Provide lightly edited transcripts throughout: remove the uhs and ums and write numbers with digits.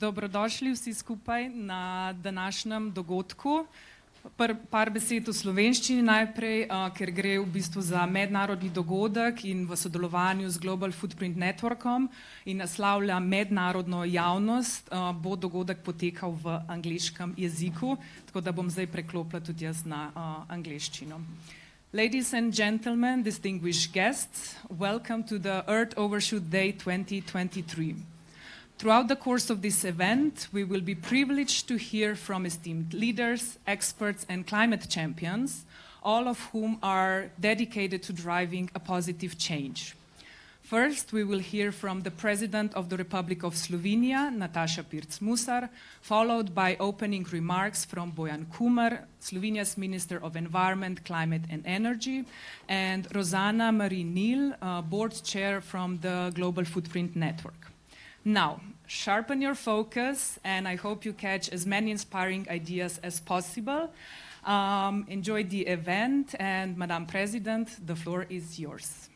Dobrodošli vsi skupaj na današnjem dogodku. Par besed v slovenščini najprej, ker gre v bistvu za mednarodni dogodek in v sodelovanju z Global Footprint Networkom in naslavlja mednarodno javnost, bo dogodek potekal v angleškem jeziku, tako da bom zdaj preklopila tudi jaz na angleščino. Ladies and gentlemen, distinguished guests, welcome to the Earth Overshoot Day 2023. Throughout the course of this event, we will be privileged to hear from esteemed leaders, experts, and climate champions, all of whom are dedicated to driving a positive change. First, we will hear from the President of the Republike of Slovenije, Nataše Pirc Musar, followed by opening remarks from Bojan Kumer, Slovenia's Minister of Environment, Climate and Energy, and Rosanna Marie Neil, Board Chair from the Global Footprint Network. Now, sharpen your focus, and I hope you catch as many inspiring ideas as possible. Enjoy the event, and Madam President, the floor is yours.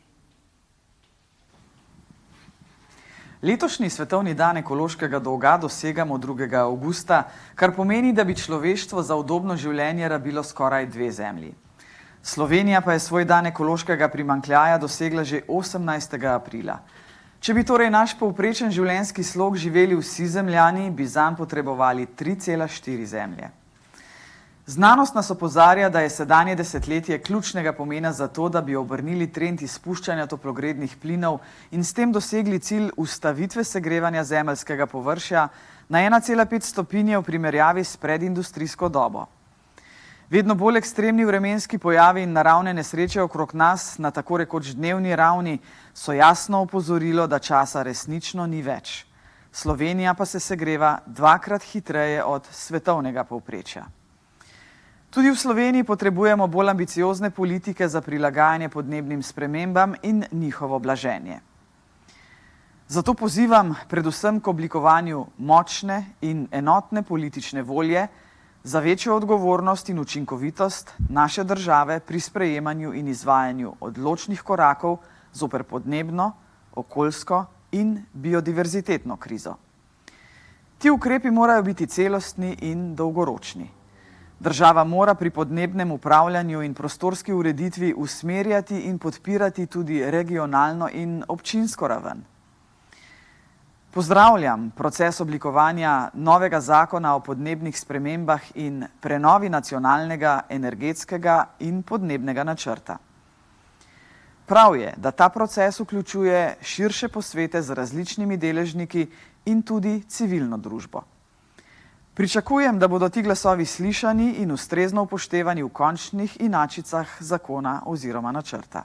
Letošnji svetovni dan ekološkega dolga dosegamo 2. avgusta, kar pomeni, da bi človeštvo za udobno življenje rabilo skoraj 2 zemlji. Slovenija pa je svoj dan ekološkega primanjkljaja dosegla že 18. aprila. Če bi torej naš povprečen življenjski slog živeli vsi zemljani, bi zanj potrebovali 3,4 zemlje. Znanost nas opozarja, da je sedanje desetletje ključnega pomena za to, da bi obrnili trend izpuščanja toplogrednih plinov in s tem dosegli cilj ustavitve segrevanja zemeljskega površja na 1,5 stopinje v primerjavi s predindustrijsko dobo. Vedno bolj ekstremni vremenski pojavi in naravne nesreče okrog nas na tako rekoč dnevni ravni so jasno opozorilo, da časa resnično ni več. Slovenija pa se segreva 2-krat hitreje od svetovnega povprečja. Tudi v Sloveniji potrebujemo bolj ambiciozne politike za prilagajanje podnebnim spremembam in njihovo blaženje. Zato pozivam predvsem k oblikovanju močne in enotne politične volje za večjo odgovornost in učinkovitost naše države pri sprejemanju in izvajanju odločnih korakov zoper podnebno, okoljsko in biodiverzitetno krizo. Ti ukrepi morajo biti celostni in dolgoročni. Država mora pri podnebnem upravljanju in prostorski ureditvi usmerjati in podpirati tudi regionalno in občinsko raven. Pozdravljam proces oblikovanja novega zakona o podnebnih spremembah in prenovi nacionalnega, energetskega in podnebnega načrta. Prav je, da ta proces vključuje širše posvete z različnimi deležniki in tudi civilno družbo. Pričakujem, da bodo ti glasovi slišani in ustrezno upoštevani v končnih inačicah zakona oziroma načrta.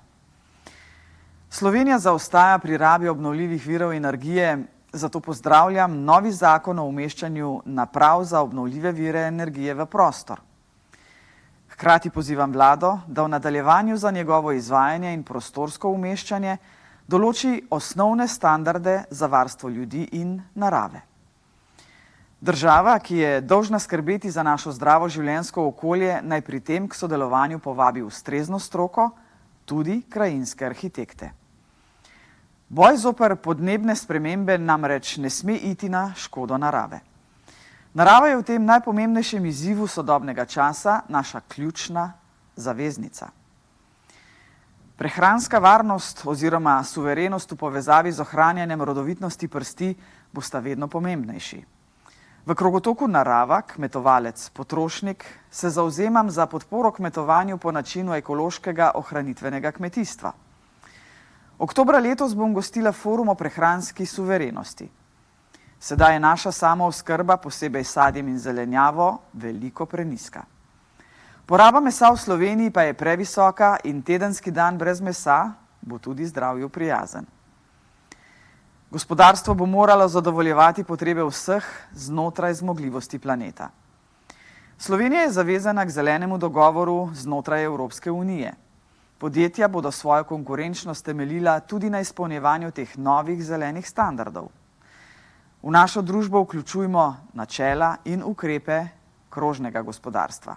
Slovenija zaostaja pri rabi obnovljivih virov energije, zato pozdravljam novi zakon o umeščanju naprav za obnovljive vire energije v prostor. Hkrati pozivam vlado, da v nadaljevanju za njegovo izvajanje in prostorsko umeščanje določi osnovne standarde za varstvo ljudi in narave. Država, ki je dolžna skrbeti za našo zdravo življenjsko okolje, naj pri tem k sodelovanju povabi ustrezno stroko, tudi krajinske arhitekte. Boj zoper podnebne spremembe namreč ne sme iti na škodo narave. Narava je v tem najpomembnejšem izzivu sodobnega časa naša ključna zaveznica. Prehranska varnost oziroma suverenost v povezavi z ohranjanjem rodovitnosti prsti bosta vedno pomembnejši. V krogotoku narava, kmetovalec, potrošnik, se zavzemam za podporo kmetovanju po načinu ekološkega ohranitvenega kmetijstva. Oktobra letos bom gostila forum o prehranski suverenosti. Sedaj je naša samooskrba, posebej sadjem in zelenjavo, veliko prenizka. Poraba mesa v Sloveniji pa je previsoka in tedenski dan brez mesa bo tudi zdravju prijazen. Gospodarstvo bo moralo zadovoljevati potrebe vseh znotraj zmogljivosti planeta. Slovenija je zavezana k zelenemu dogovoru znotraj Evropske unije. Podjetja bodo svojo konkurenčnost temeljila tudi na izpolnjevanju teh novih zelenih standardov. V našo družbo vključujmo načela in ukrepe krožnega gospodarstva.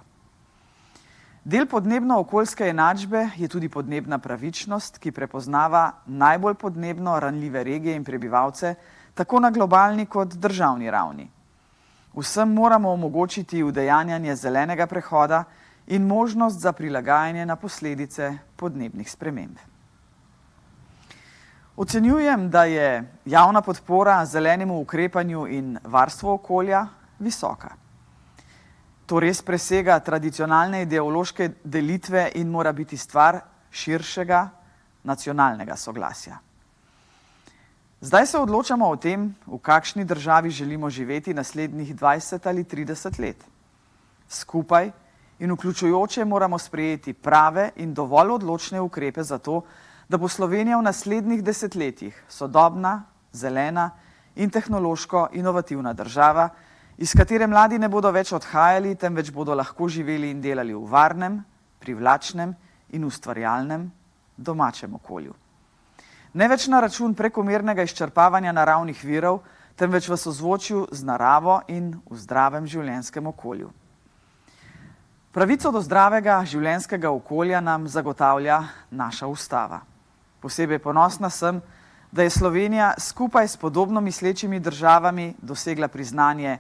Del podnebno-okoljske enačbe je tudi podnebna pravičnost, ki prepoznava najbolj podnebno ranljive regije in prebivalce, tako na globalni kot državni ravni. Vsem moramo omogočiti udejanjanje zelenega prehoda in možnost za prilagajanje na posledice podnebnih sprememb. Ocenjujem, da je javna podpora zelenemu ukrepanju in varstvu okolja visoka. To res presega tradicionalne ideološke delitve in mora biti stvar širšega nacionalnega soglasja. Zdaj se odločamo o tem, v kakšni državi želimo živeti naslednjih 20 ali 30 let. Skupaj in vključujoče moramo sprejeti prave in dovolj odločne ukrepe za to, da bo Slovenija v naslednjih desetletjih sodobna, zelena in tehnološko inovativna država, iz katere mladi ne bodo več odhajali, temveč bodo lahko živeli in delali v varnem, privlačnem in ustvarjalnem domačem okolju. Ne več na račun prekomernega izčrpavanja naravnih virov, temveč v sozvočju z naravo in v zdravem življenjskem okolju. Pravico do zdravega življenjskega okolja nam zagotavlja naša ustava. Posebej ponosna sem, da je Slovenija skupaj s podobno mislečimi državami dosegla priznanje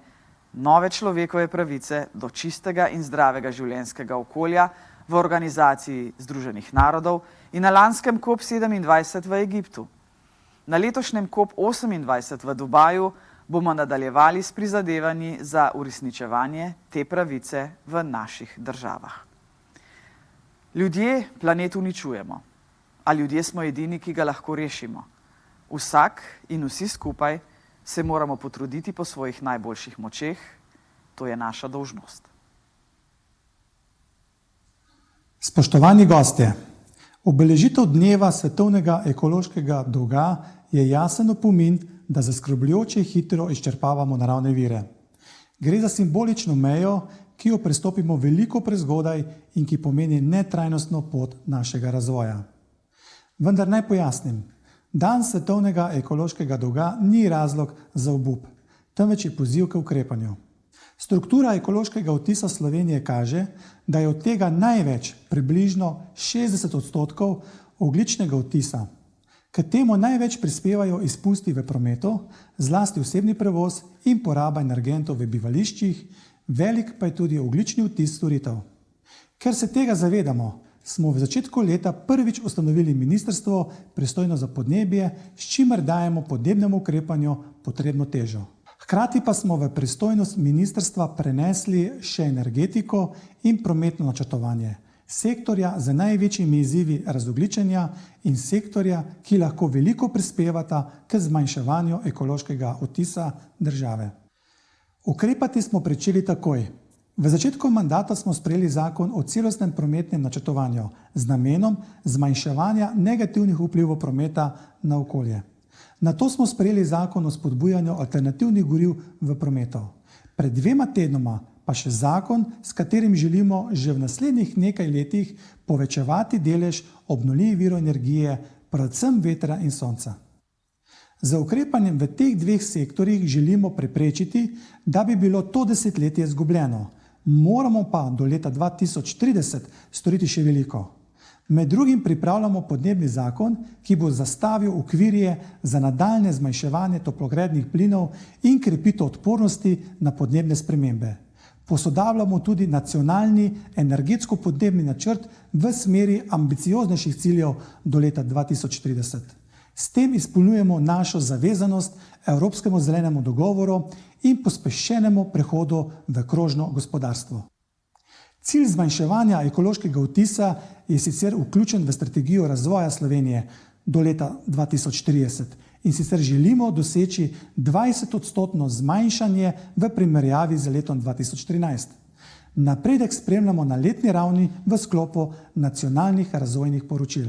nove človekove pravice do čistega in zdravega življenjskega okolja v Organizaciji Združenih narodov in na lanskem COP27 v Egiptu. Na letošnjem COP28 v Dubaju bomo nadaljevali s prizadevanji za uresničevanje te pravice v naših državah. Ljudje planet uničujemo, a ljudje smo edini, ki ga lahko rešimo. Vsak in vsi skupaj se moramo potruditi po svojih najboljših močeh, to je naša dolžnost. Spoštovani gostje, obeležitev dneva svetovnega ekološkega dolga je jasen opomin, da zaskrbljujoče hitro izčrpavamo naravne vire. Gre za simbolično mejo, ki jo prestopimo veliko prezgodaj in ki pomeni netrajnostno pot našega razvoja. Vendar naj pojasnim. Dan svetovnega ekološkega dolga ni razlog za obup, temveč je poziv k ukrepanju. Struktura ekološkega odtisa Slovenije kaže, da je od tega največ, približno 60% ogljičnega odtisa. K temu največ prispevajo izpusti v prometu, zlasti osebni prevoz in poraba energentov v bivališčih, velik pa je tudi ogljični odtis storitev. Ker se tega zavedamo, smo v začetku leta prvič ustanovili ministrstvo, pristojno za podnebje, s čimer dajemo podnebnemu ukrepanju potrebno težo. Hkrati pa smo v pristojnost ministrstva prenesli še energetiko in prometno načrtovanje, sektorja z največjimi izzivi razogljičenja in sektorja, ki lahko veliko prispevata k zmanjševanju ekološkega odtisa države. Ukrepati smo pričeli takoj. V začetku mandata smo sprejeli zakon o celostnem prometnem načrtovanju z namenom zmanjševanja negativnih vplivov prometa na okolje. Nato smo sprejeli zakon o spodbujanju alternativnih goriv v prometu. Pred 2 tednoma pa še zakon, s katerim želimo že v naslednjih nekaj letih povečevati delež obnovljivih virov energije, predvsem vetra in sonca. Z ukrepanjem v teh 2 sektorjih želimo preprečiti, da bi bilo to desetletje izgubljeno. Moramo pa do leta 2030 storiti še veliko. Med drugim pripravljamo podnebni zakon, ki bo zastavil okvirje za nadaljnje zmanjševanje toplogrednih plinov in krepitev odpornosti na podnebne spremembe. Posodabljamo tudi nacionalni energetsko-podnebni načrt v smeri ambicioznejših ciljev do leta 2030. S tem izpolnjujemo našo zavezanost Evropskemu zelenemu dogovoru in pospešenemu prehodu v krožno gospodarstvo. Cilj zmanjševanja ekološkega odtisa je sicer vključen v strategijo razvoja Slovenije do leta 2030 in sicer želimo doseči 20% zmanjšanje v primerjavi z letom 2013. Napredek spremljamo na letni ravni v sklopu nacionalnih razvojnih poročil.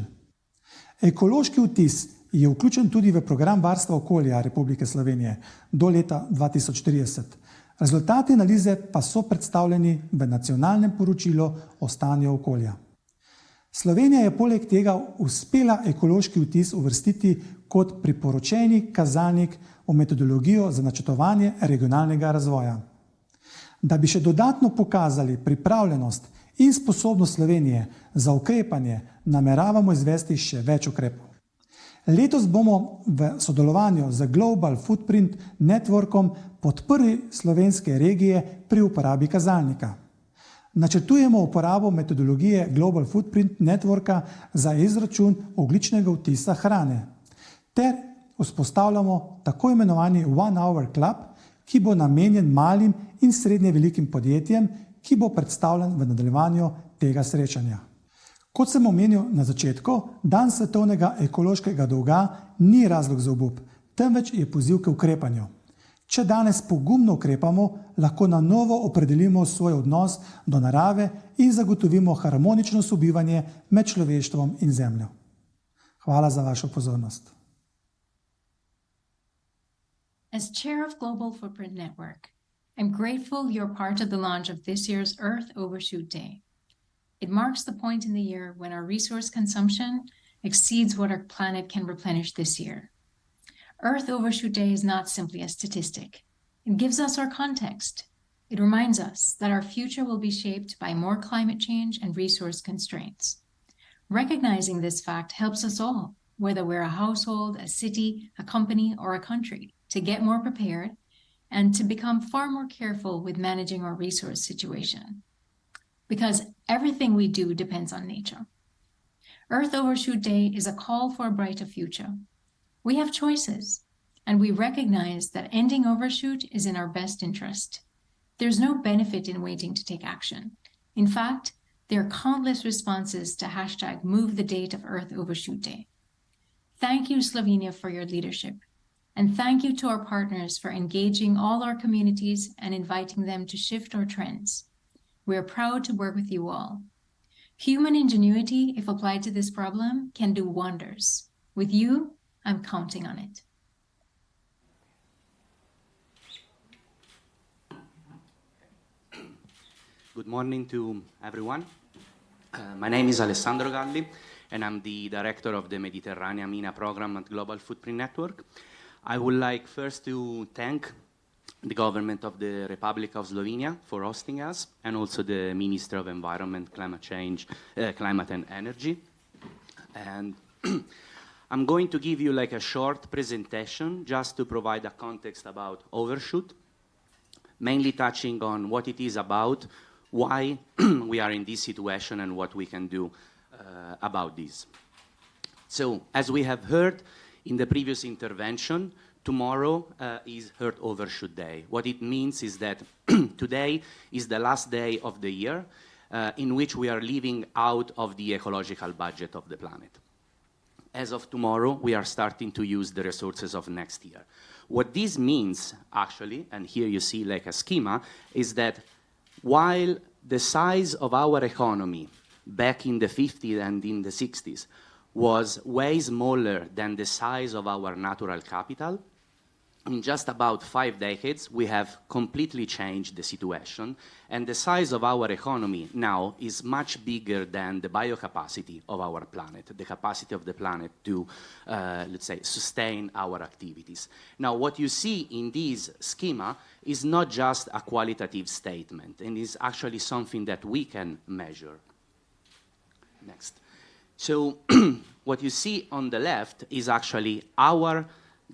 Ekološki odtis je vključen tudi v program varstva okolja Republike Slovenije do leta 2030. Rezultati analize pa so predstavljeni v nacionalnem poročilu o stanju okolja. Slovenija je poleg tega uspela ekološki odtis uvrstiti kot priporočeni kazalnik v metodologijo za načrtovanje regionalnega razvoja. Da bi še dodatno pokazali pripravljenost in sposobnost Slovenije za ukrepanje nameravamo izvesti še več ukrepov. Letos bomo v sodelovanju z Global Footprint Networkom podprli slovenske regije pri uporabi kazalnika. Načrtujemo uporabo metodologije Global Footprint Networka za izračun ogljičnega odtisa hrane ter vzpostavljamo tako imenovani One Hour Club, ki bo namenjen malim in srednje velikim podjetjem, ki bo predstavljen v nadaljevanju tega srečanja. Kot sem omenil na začetku, dan svetovnega ekološkega dolga ni razlog za obup, temveč je poziv k ukrepanju. Če danes pogumno ukrepamo, lahko na novo opredelimo svoj odnos do narave in zagotovimo harmonično sobivanje med človeštvom in zemljo. Hvala za vašo pozornost. As chair of Global Footprint Network, I'm grateful you're part of the launch of this year's Earth Overshoot Day. It marks the point in the year when our resource consumption exceeds what our planet can replenish this year. Earth Overshoot Day is not simply a statistic. It gives us our context. It reminds us that our future will be shaped by more climate change and resource constraints. Recognizing this fact helps us all, whether we're a household, a city, a company, or a country, to get more prepared and to become far more careful with managing our resource situation. Because everything we do depends on nature. Earth Overshoot Day is a call for a brighter future. We have choices, and we recognize that ending overshoot is in our best interest. There's no benefit in waiting to take action. In fact, there are countless responses to hashtag move the date of Earth Overshoot Day. Thank you, Slovenia, for your leadership. And thank you to our partners for engaging all our communities and inviting them to shift our trends. We are proud to work with you all. Human ingenuity, if applied to this problem, can do wonders. With you, I'm counting on it. Good morning to everyone. My name is Alessandro Galli, and I'm the director of the Mediterranean MENA program at Global Footprint Network. I would like first to thank the government of the Republic of Slovenia for hosting us, and also the Minister of Environment, Climate and Energy. And I'm going to give you like a short presentation just to provide a context about Overshoot, mainly touching on what it is about, why we are in this situation, and what we can do about this. So, as we have heard in the previous intervention, tomorrow is Earth Overshoot Day. What it means is that today is the last day of the year in which we are living out of the ecological budget of the planet. As of tomorrow, we are starting to use the resources of next year. What this means, actually, and here you see like a schema, is that while the size of our economy back in the 50s and in the 60s was way smaller than the size of our natural capital, in just about 5 decades, we have completely changed the situation, and the size of our economy now is much bigger than the biocapacity of our planet, the capacity of the planet to, let's say, sustain our activities. Now, what you see in this schema is not just a qualitative statement, and is actually something that we can measure. Next. So, what you see on the left is actually our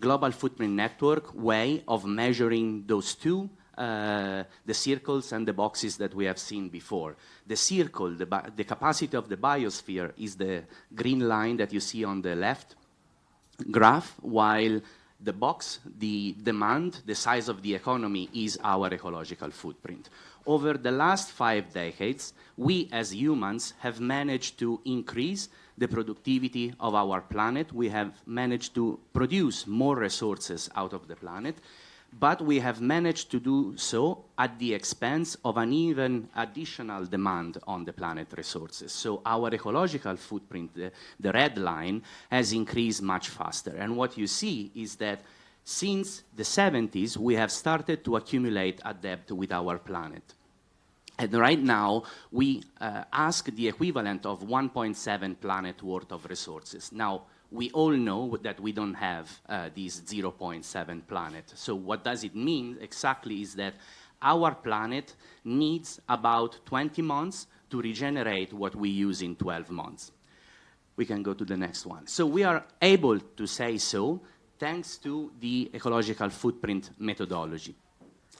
Global Footprint Network way of measuring those two, the circles and the boxes that we have seen before. The circle, the capacity of the biosphere, is the green line that you see on the left graph, while the box, the demand, the size of the economy, is our ecological footprint. Over the last 5 decades, we as humans have managed to increase the productivity of our planet. We have managed to produce more resources out of the planet, but we have managed to do so at the expense of an even additional demand on the planet resources. So our ecological footprint, the red line, has increased much faster. And what you see is that since the 70s, we have started to accumulate a debt with our planet. And right now, we ask the equivalent of 1.7 planet worth of resources. Now, we all know that we don't have this 0.7 planet. So what does it mean exactly is that our planet needs about 20 months to regenerate what we use in 12 months. We can go to the next one. So we are able to say so thanks to the ecological footprint methodology.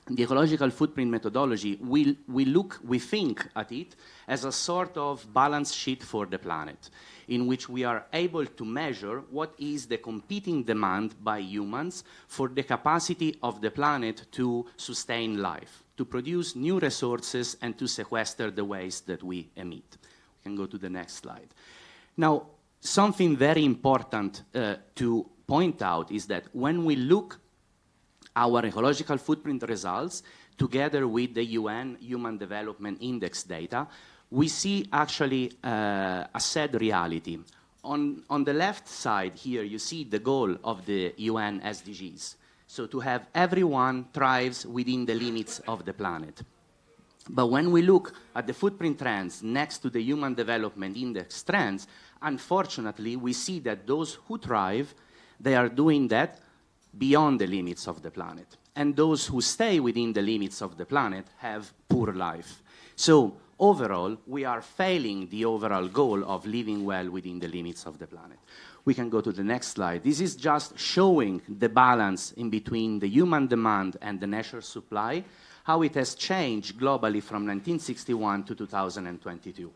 The ecological footprint methodology, we think at it as a sort of balance sheet for the planet, in which we are able to measure what is the competing demand by humans for the capacity of the planet to sustain life, to produce new resources and to sequester the waste that we emit. We can go to the next slide. Now, something very important to point out is that when we look our ecological footprint results together with the UN Human Development Index data, we see actually a sad reality. On the left side here, you see the goal of the UN SDGs. So to have everyone thrives within the limits of the planet. But when we look at the footprint trends next to the Human Development Index trends, unfortunately, we see that those who thrive, they are doing that beyond the limits of the planet. And those who stay within the limits of the planet have poor life. So overall, we are failing the overall goal of living well within the limits of the planet. We can go to the next slide. This is just showing the balance in between the human demand and the natural supply, how it has changed globally from 1961 to 2022.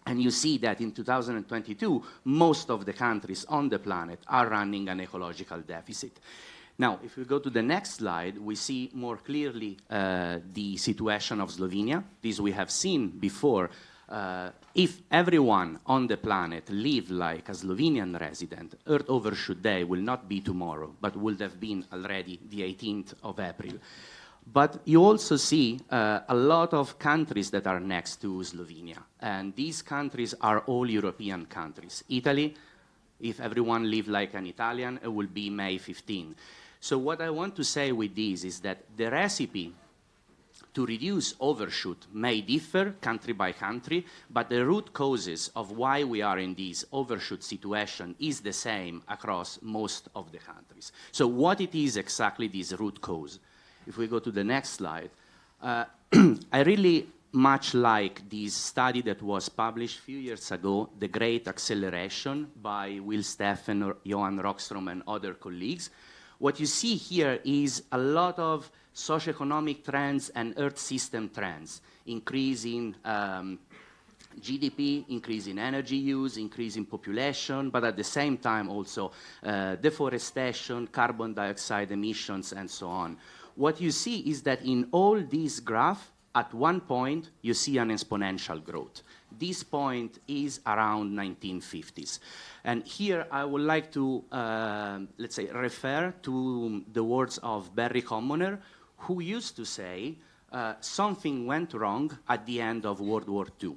And you see that in 2022, most of the countries on the planet are running an ecological deficit. Now, if we go to the next slide, we see more clearly the situation of Slovenia. This we have seen before. If everyone on the planet lived like a Slovenian resident, Earth Overshoot Day will not be tomorrow, but would have been already the 18th of April. But you also see a lot of countries that are next to Slovenia. And these countries are all European countries. Italy, if everyone lived like an Italian, it will be May 15. So what I want to say with this is that the recipe to reduce overshoot may differ country by country, but the root causes of why we are in this overshoot situation is the same across most of the countries. So what it is exactly this root cause? If we go to the next slide, I really much like this study that was published a few years ago, The Great Acceleration by Will Steffen, Johan Rockstrom, and other colleagues. What you see here is a lot of socioeconomic trends and Earth system trends, increase in GDP, increase in energy use, increase in population, but at the same time also deforestation, carbon dioxide emissions, and so on. What you see is that in all these graphs, at one point, you see an exponential growth. This point is around 1950s. And here I would like to, let's say, refer to the words of Barry Commoner, who used to say, something went wrong at the end of World War II.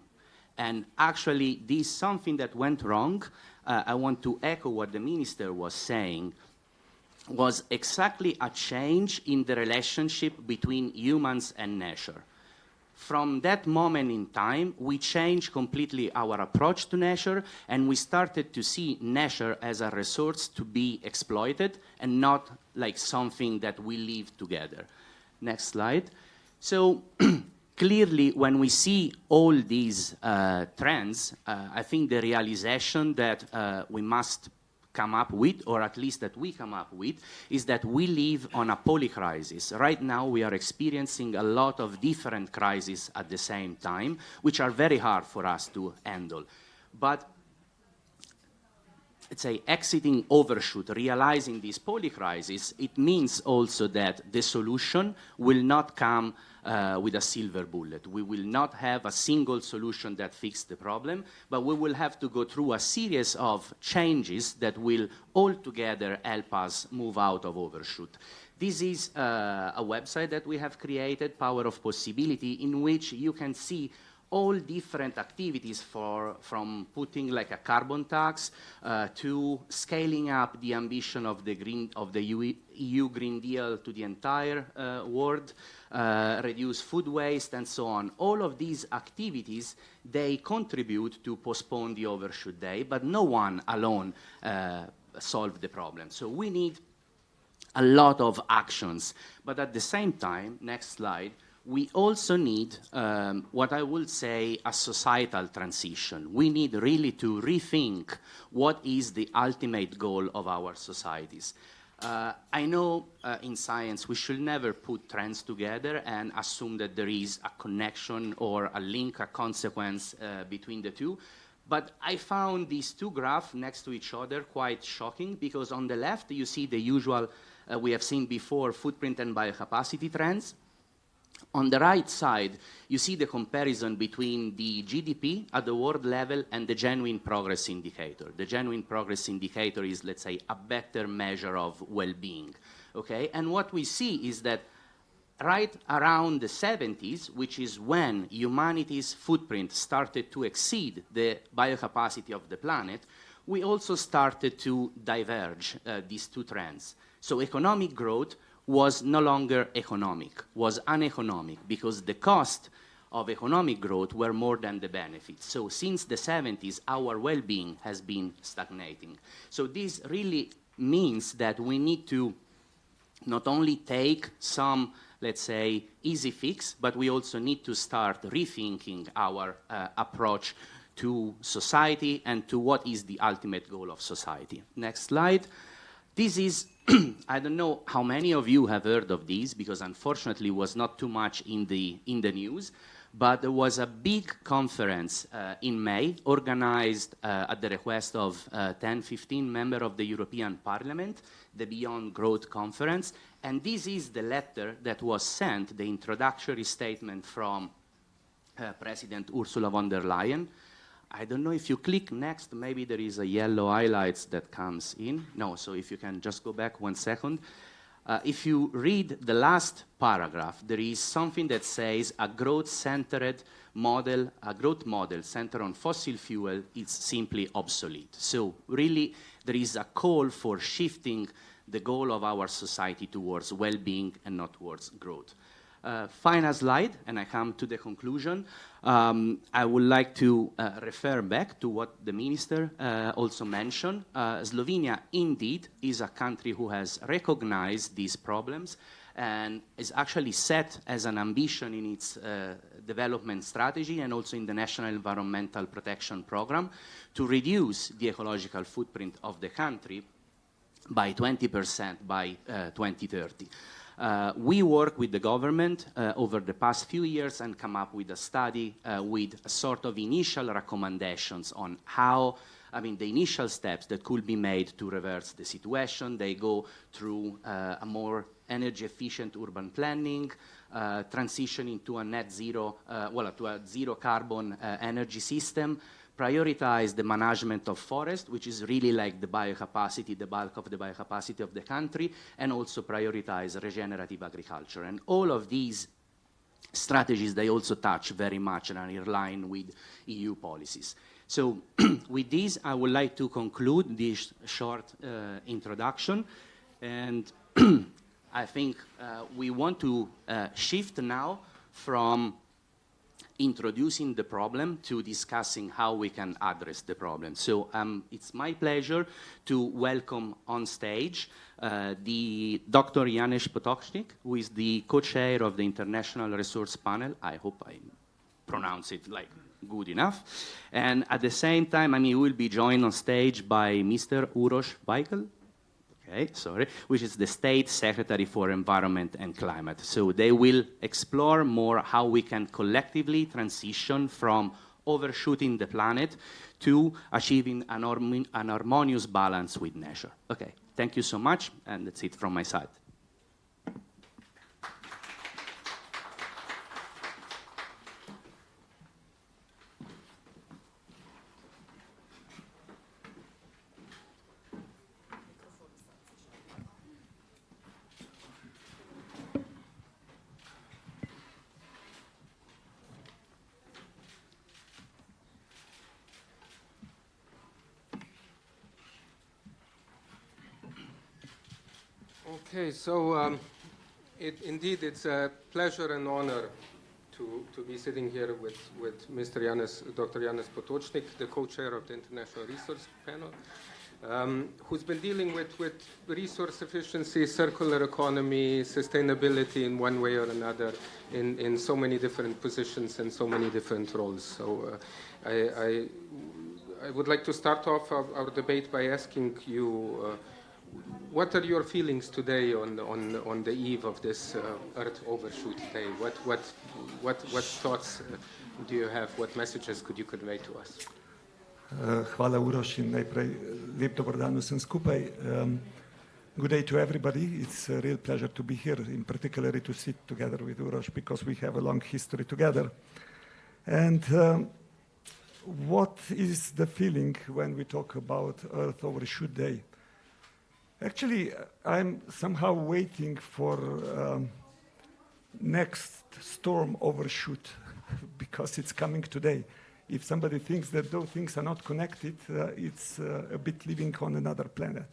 And actually, this something that went wrong, I want to echo what the minister was saying, was exactly a change in the relationship between humans and nature. From that moment in time, we changed completely our approach to nature, and we started to see nature as a resource to be exploited and not like something that we live together. Next slide. So clearly, when we see all these trends, I think the realization that we must come up with, or at least that we come up with, is that we live on a polycrisis. Right now, we are experiencing a lot of different crises at the same time, which are very hard for us to handle. But let's say exiting overshoot, realizing this polycrisis, it means also that the solution will not come with a silver bullet. We will not have a single solution that fixes the problem, but we will have to go through a series of changes that will altogether help us move out of overshoot. This is a website that we have created, Power of Possibility, in which you can see all different activities from putting like a carbon tax to scaling up the ambition of the EU Green Deal to the entire world, reduce food waste, and so on. All of these activities, they contribute to postpone the overshoot day, but no one alone solved the problem. So we need a lot of actions, but at the same time, next slide, we also need what I would say a societal transition. We need really to rethink what is the ultimate goal of our societies. I know in science we should never put trends together and assume that there is a connection or a link, a consequence between the two. But I found these two graphs next to each other quite shocking, because on the left you see the usual, we have seen before, footprint and biocapacity trends. On the right side, you see the comparison between the GDP at the world level and the genuine progress indicator. The genuine progress indicator is, let's say, a better measure of well-being, okay? And what we see is that right around the 70s, which is when humanity's footprint started to exceed the biocapacity of the planet, we also started to diverge these two trends. So economic growth was no longer economic, was uneconomic, because the cost of economic growth were more than the benefits. So since the 70s, our well-being has been stagnating. So this really means that we need to not only take some, let's say, easy fix, but we also need to start rethinking our approach to society and to what is the ultimate goal of society. Next slide. This is, I don't know how many of you have heard of this, because unfortunately it was not too much in the news, but there was a big conference in May organized at the request of 10-15 members of the European Parliament, the Beyond Growth Conference, and this is the letter that was sent, the introductory statement from President Ursula von der Leyen. I don't know if you click next, maybe there is a yellow highlights that comes in. No, so if you can just go back 1 second. If you read the last paragraph, there is something that says a growth-centered model, a growth model centered on fossil fuel is simply obsolete. So really, there is a call for shifting the goal of our society towards well-being and not towards growth. Final slide, and I come to the conclusion. I would like to refer back to what the minister also mentioned. Slovenia indeed is a country who has recognized these problems and is actually set as an ambition in its development strategy and also in the National Environmental Protection Program to reduce the ecological footprint of the country by 20% by 2030. We work with the government over the past few years and come up with a study with a sort of initial recommendations on how, the initial steps that could be made to reverse the situation. They go through a more energy efficient urban planning, transitioning to a net zero, to a zero carbon energy system, prioritize the management of forest, which is really like the biocapacity, the bulk of the biocapacity of the country, and also prioritize regenerative agriculture. And all of these strategies, they also touch very much and are in line with EU policies. So with this, I would like to conclude this short introduction. And I think we want to shift now from introducing the problem to discussing how we can address the problem. So it's my pleasure to welcome on stage the Dr. Janezom Potočnik, who is the co-chair of the International Resource Panel. I hope I pronounce it like good enough. And at the same time, he will be joined on stage by Mr. Uroš Vajgl, which is the State Secretary for Environment and Climate. So they will explore more how we can collectively transition from overshooting the planet to achieving an harmonious balance with nature. Okay, thank you so much, and that's it from my side. Okay, so indeed it's a pleasure and honor to be sitting here with Dr. Janez Potočnik, the co-chair of the International Resource Panel. who's been dealing with resource efficiency, circular economy, sustainability in one way or another in so many different positions and so many different roles. So I would like to start off our debate by asking you, what are your feelings today on the eve of this Earth Overshoot Day? What thoughts do you have? What messages could you convey to us? Hvala Uroš in najprej lep dober dan vsem skupaj. Good day to everybody. It's a real pleasure to be here, in particular to sit together with Uroš because we have a long history together. And what is the feeling when we talk about Earth Overshoot Day? Actually, I'm somehow waiting for next storm overshoot because it's coming today. If somebody thinks that those things are not connected, it's a bit living on another planet.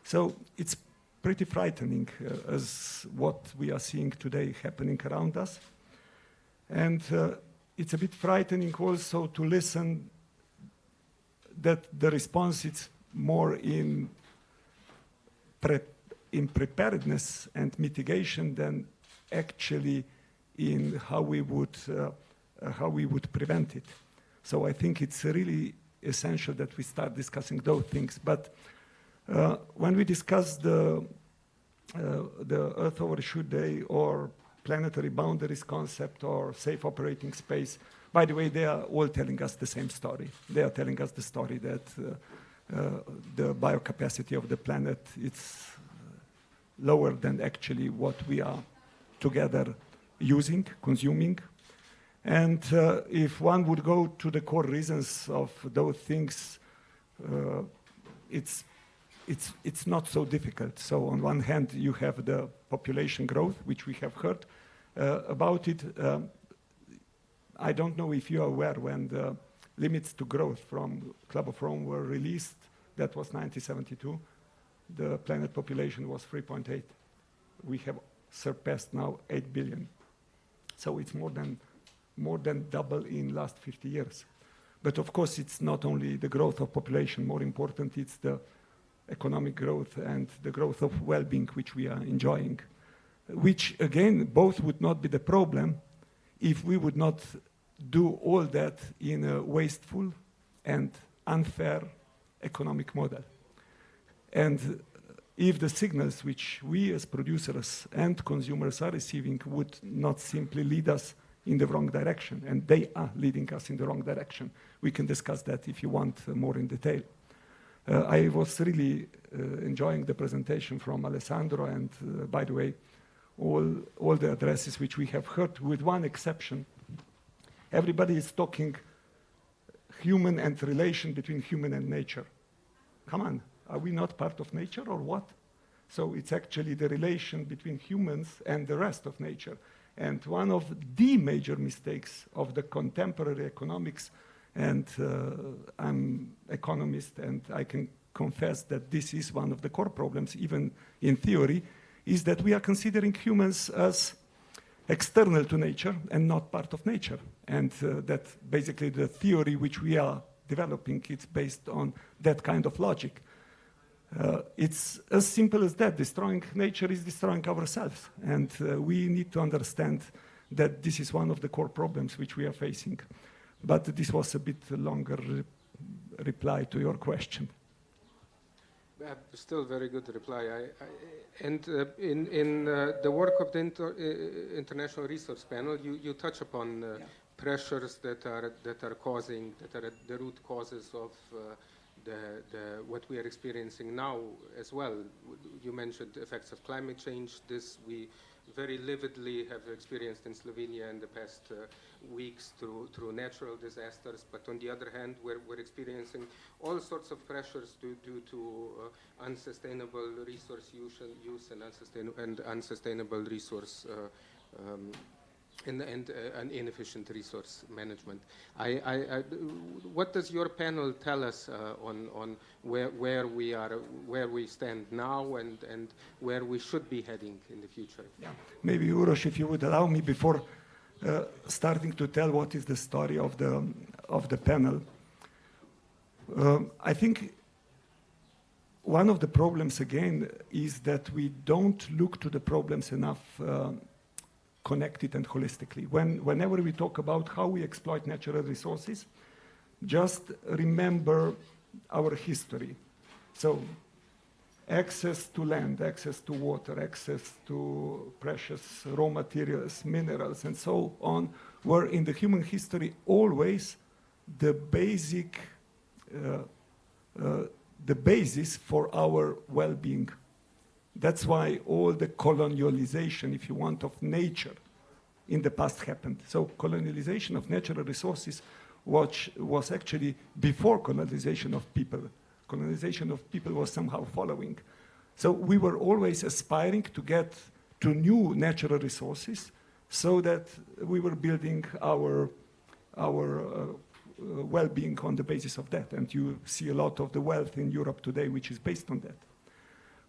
So it's pretty frightening as what we are seeing today happening around us. And it's a bit frightening also to listen that the response is more in preparedness and mitigation than actually in how we would prevent it. So I think it's really essential that we start discussing those things. But when we discuss the Earth Overshoot Day or planetary boundaries concept or safe operating space, by the way, they are all telling us the same story. They are telling us the story that the biocapacity of the planet is lower than actually what we are together using, consuming. And if one would go to the core reasons of those things, it's not so difficult. So on one hand, you have the population growth, which we have heard about it. I don't know if you are aware when the limits to growth from Club of Rome were released, that was 1972, the planet population was 3.8. We have surpassed now 8 billion. So it's more than double in last 50 years. But of course, it's not only the growth of population, more important, it's the economic growth and the growth of well-being which we are enjoying, which again, both would not be the problem if we would not do all that in a wasteful and unfair economic model. And if the signals which we as producers and consumers are receiving would not simply lead us in the wrong direction, and they are leading us in the wrong direction. We can discuss that if you want more in detail. I was really enjoying the presentation from Alessandro, and by the way, all the addresses which we have heard, with one exception. Everybody is talking human and relation between human and nature. Come on, are we not part of nature or what? So it's actually the relation between humans and the rest of nature. And one of the major mistakes of the contemporary economics, and I'm economist and I can confess that this is one of the core problems, even in theory, is that we are considering humans as external to nature and not part of nature. And that basically the theory which we are developing, it's based on that kind of logic. It's as simple as that. Destroying nature is destroying ourselves. And we need to understand that this is one of the core problems which we are facing. But this was a bit longer reply to your question. Still very good reply. In the work of the International Resource Panel, you touch upon pressures that are the root causes of what we are experiencing now as well. You mentioned the effects of climate change. This we very lividly have experienced in Slovenia in the past weeks through natural disasters. But on the other hand, we're experiencing all sorts of pressures due to unsustainable resource use and unsustainable resource and inefficient resource management. What does your panel tell us on where we stand now and where we should be heading in the future? Yeah. Maybe Uroš, if you would allow me, before starting to tell what is the story of the panel, I think one of the problems, again, is that we don't look to the problems enough connected and holistically. Whenever we talk about how we exploit natural resources, just remember our history. So access to land, access to water, access to precious raw materials, minerals, and so on, were in the human history always the basis for our well-being. That's why all the colonialization, if you want, of nature in the past happened. So colonialization of natural resources was actually before colonization of people. Colonization of people was somehow following. So we were always aspiring to get to new natural resources so that we were building our well-being on the basis of that. And you see a lot of the wealth in Europe today which is based on that.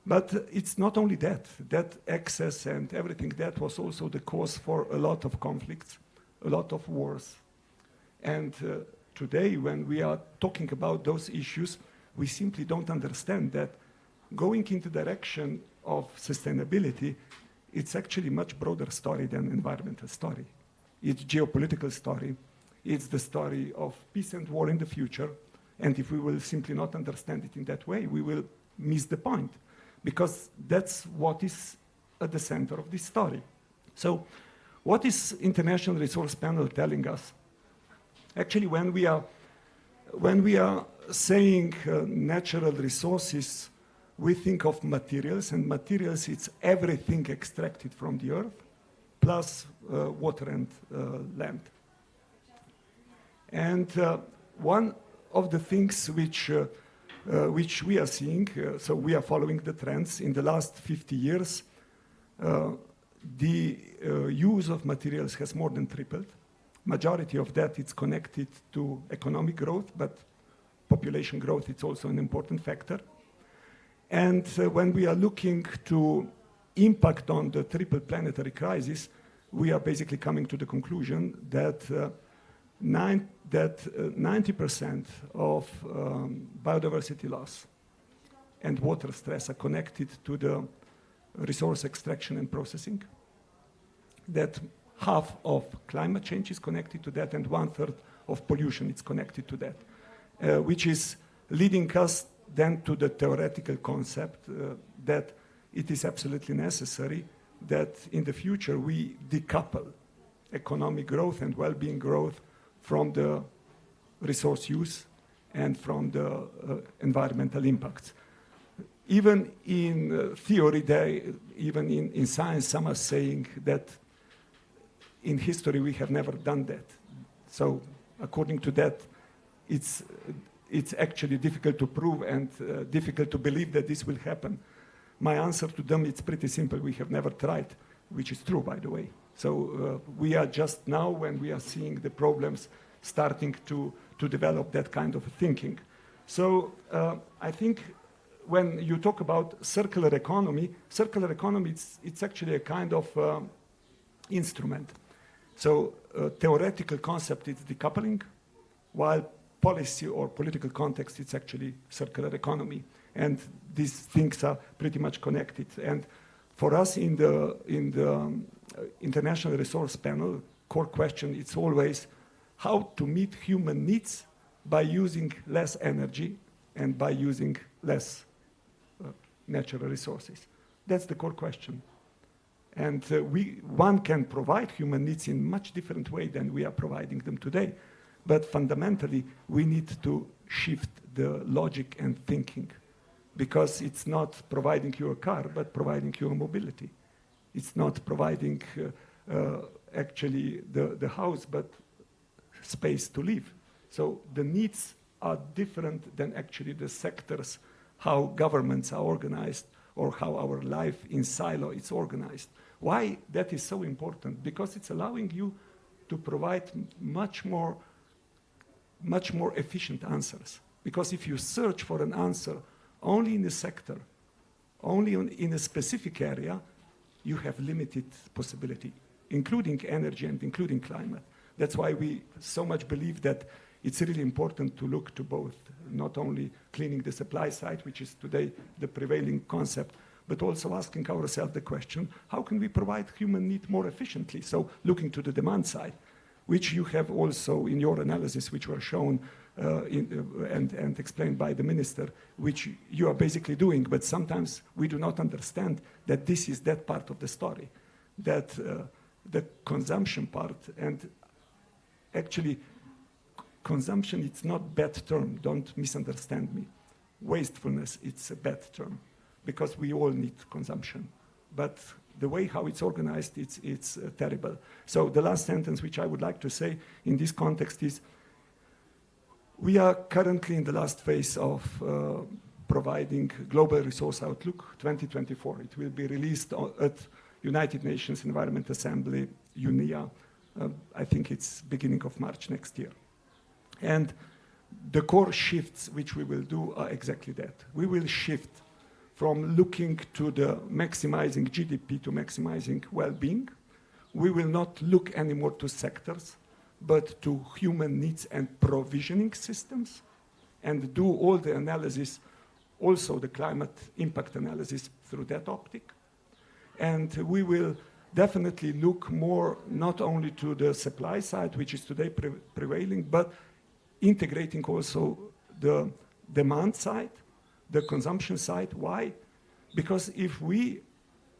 But it's not only that. That access and everything, that was also the cause for a lot of conflicts, a lot of wars. And today, when we are talking about those issues, we simply don't understand that going into the direction of sustainability, it's actually a much broader story than environmental story. It's geopolitical story. It's the story of peace and war in the future. And if we will simply not understand it in that way, we will miss the point. Because that's what is at the center of this story. So what is International Resource Panel telling us? Actually, when we are saying natural resources, we think of materials, and materials, it's everything extracted from the earth, plus water and land. And one of the things which we are seeing, so we are following the trends in the last 50 years, the use of materials has more than tripled. Majority of that is connected to economic growth, but population growth is also an important factor. And when we are looking to impact on the triple planetary crisis, we are basically coming to the conclusion that 90% of biodiversity loss and water stress are connected to the resource extraction and processing, that half of climate change is connected to that, and 1/3 of pollution is connected to that, which is leading us then to the theoretical concept that it is absolutely necessary that in the future we decouple economic growth and well-being growth from the resource use and from the environmental impacts. Even in theory, even in science, some are saying that in history we have never done that. So according to that, it's actually difficult to prove and difficult to believe that this will happen. My answer to them, it's pretty simple. We have never tried, which is true, by the way. So we are just now, when we are seeing the problems, starting to develop that kind of thinking. So I think when you talk about circular economy, it's actually a kind of instrument. So theoretical concept is decoupling, while policy or political context, it's actually circular economy. And these things are pretty much connected. And for us in the International Resource Panel, core question, it's always how to meet human needs by using less energy and by using less natural resources. That's the core question. And one can provide human needs in much different way than we are providing them today. But fundamentally, we need to shift the logic and thinking, because it's not providing you a car, but providing you a mobility. It's not providing actually the house, but space to live. So the needs are different than actually the sectors, how governments are organized or how our life in silo is organized. Why that is so important? Because it's allowing you to provide much more efficient answers. Because if you search for an answer only in a sector, only in a specific area, you have limited possibility, including energy and including climate. That's why we so much believe that it's really important to look to both, not only cleaning the supply side, which is today the prevailing concept, but also asking ourselves the question, how can we provide human need more efficiently? So looking to the demand side, which you have also in your analysis, which were shown and explained by the minister, which you are basically doing, but sometimes we do not understand that this is that part of the story, that the consumption part, and actually consumption, it's not bad term, don't misunderstand me. Wastefulness, it's a bad term, because we all need consumption. But the way how it's organized, it's terrible. So the last sentence which I would like to say in this context is, we are currently in the last phase of providing Global Resource Outlook 2024. It will be released at United Nations Environment Assembly, UNEA. I think it's beginning of March next year. And the core shifts which we will do are exactly that. We will shift from looking to the maximizing GDP to maximizing well-being. We will not look anymore to sectors, but to human needs and provisioning systems, and do all the analysis, also the climate impact analysis, through that optic. And we will definitely look more not only to the supply side, which is today prevailing, but integrating also the demand side, the consumption side. Why? Because if we,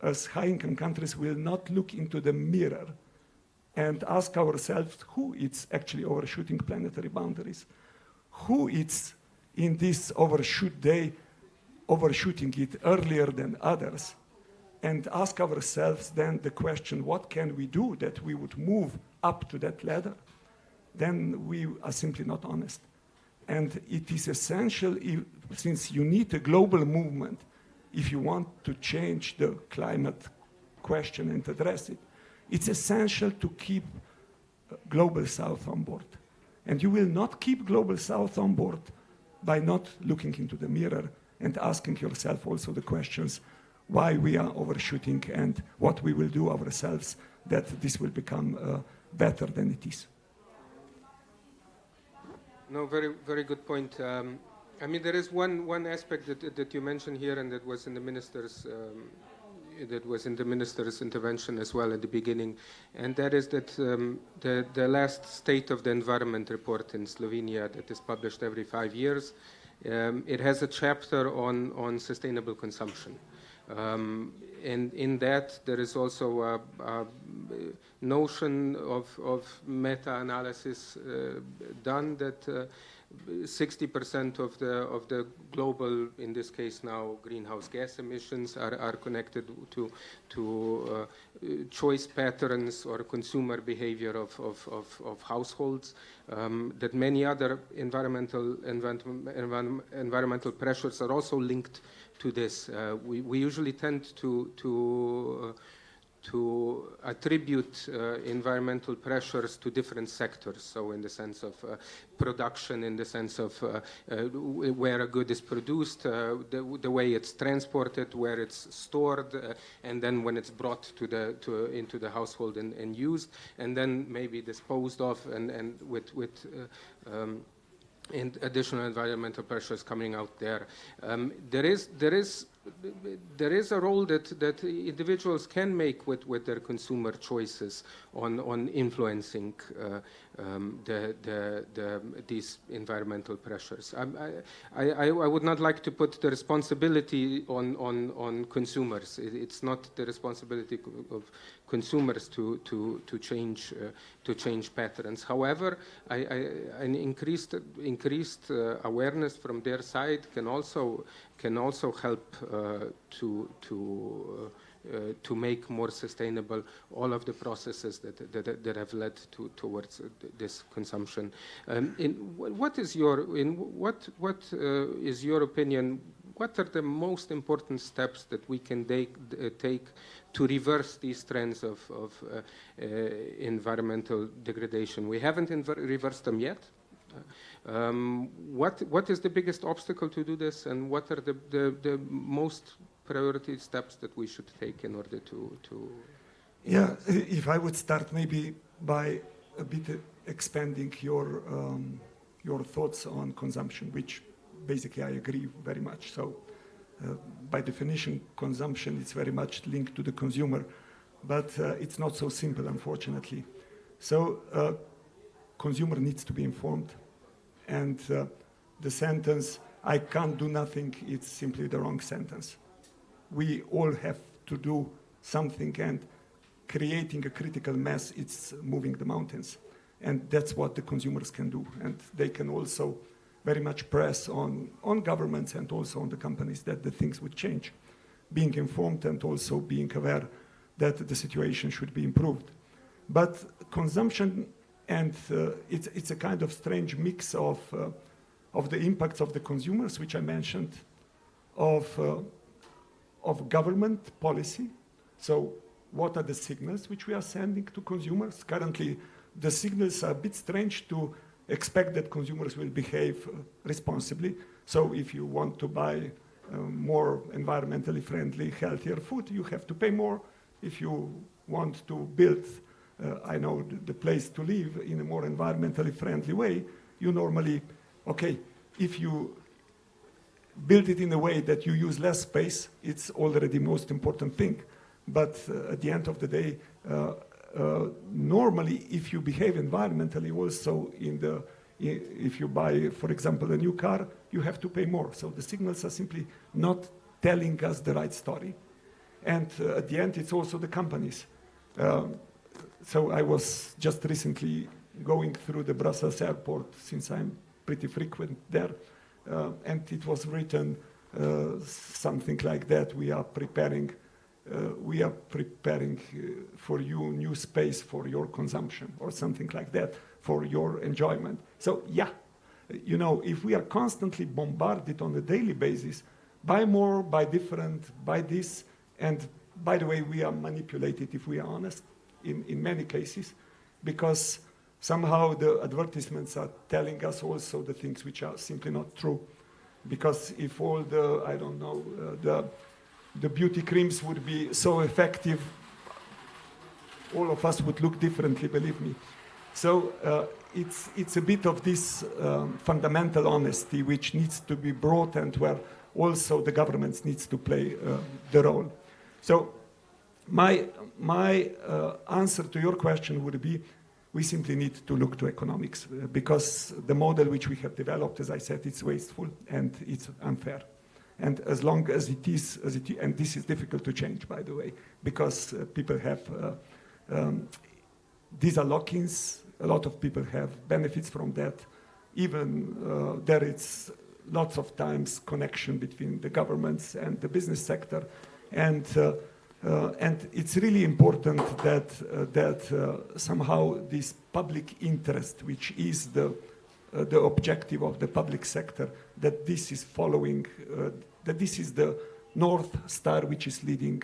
as high-income countries, will not look into the mirror and ask ourselves who is actually overshooting planetary boundaries, who is in this overshoot day overshooting it earlier than others, and ask ourselves then the question, what can we do that we would move up to that ladder? Then we are simply not honest. And it is essential, since you need a global movement, if you want to change the climate question and address it, it's essential to keep Global South on board. And you will not keep Global South on board by not looking into the mirror and asking yourself also the questions why we are overshooting and what we will do ourselves that this will become better than it is. No, very, very good point. I mean, there is one aspect that you mentioned here, and that was in the minister's intervention as well at the beginning, and that is that the last State of the Environment report in Slovenia that is published every 5 years, it has a chapter on sustainable consumption. And in that, there is also a notion of meta-analysis done that 60% of the global, in this case now, greenhouse gas emissions are connected to choice patterns or consumer behavior of households. That many other environmental pressures are also linked to this. We usually tend to attribute environmental pressures to different sectors. So in the sense of production, in the sense of where a good is produced, the way it's transported, where it's stored, and then when it's brought into the household and used, and then maybe disposed of, and with and additional environmental pressures coming out there. There is a role that individuals can make with their consumer choices on influencing these environmental pressures. I would not like to put the responsibility on consumers. It's not the responsibility of consumers to change patterns. However, an increased awareness from their side can also help to make more sustainable all of the processes that have led towards this consumption. What is your opinion? What are the most important steps that we can take to reverse these trends of environmental degradation? We haven't reversed them yet. What is the biggest obstacle to do this, and what are the most priority steps that we should take in order to... Yeah, if I would start maybe by a bit expanding your thoughts on consumption, which basically I agree very much. So by definition, consumption is very much linked to the consumer, but it's not so simple, unfortunately. So consumer needs to be informed, and the sentence, I can't do nothing, it's simply the wrong sentence. We all have to do something, and creating a critical mass, it's moving the mountains. And that's what the consumers can do. And they can also very much press on governments and also on the companies that the things would change. Being informed and also being aware that the situation should be improved. But consumption, and it's a kind of strange mix of the impacts of the consumers, which I mentioned, of government policy. So what are the signals which we are sending to consumers? Currently, the signals are a bit strange to expect that consumers will behave responsibly. So if you want to buy more environmentally friendly, healthier food, you have to pay more. If you want to build, the place to live in a more environmentally friendly way, you normally, if you build it in a way that you use less space, it's already the most important thing. But at the end of the day, normally, if you behave environmentally, also if you buy, for example, a new car, you have to pay more. So the signals are simply not telling us the right story. And at the end, it's also the companies. So I was just recently going through the Brussels airport, since I'm pretty frequent there, and it was written something like that: we are preparing for you new space for your consumption, or something like that, for your enjoyment. So yeah, if we are constantly bombarded on a daily basis, buy more, buy different, buy this, and by the way, we are manipulated, if we are honest, in many cases, because somehow the advertisements are telling us also the things which are simply not true. Because if all the beauty creams would be so effective, all of us would look differently, believe me. So it's a bit of this fundamental honesty which needs to be brought, and where also the governments needs to play the role. So my answer to your question would be, we simply need to look to economics, because the model which we have developed, as I said, it's wasteful and it's unfair. And as long as it is, and this is difficult to change, by the way, because people have, these are lock-ins, a lot of people have benefits from that. Even there is lots of times connection between the governments and the business sector. And it's really important that somehow this public interest, which is the objective of the public sector, that this is following, that this is the North Star which is leading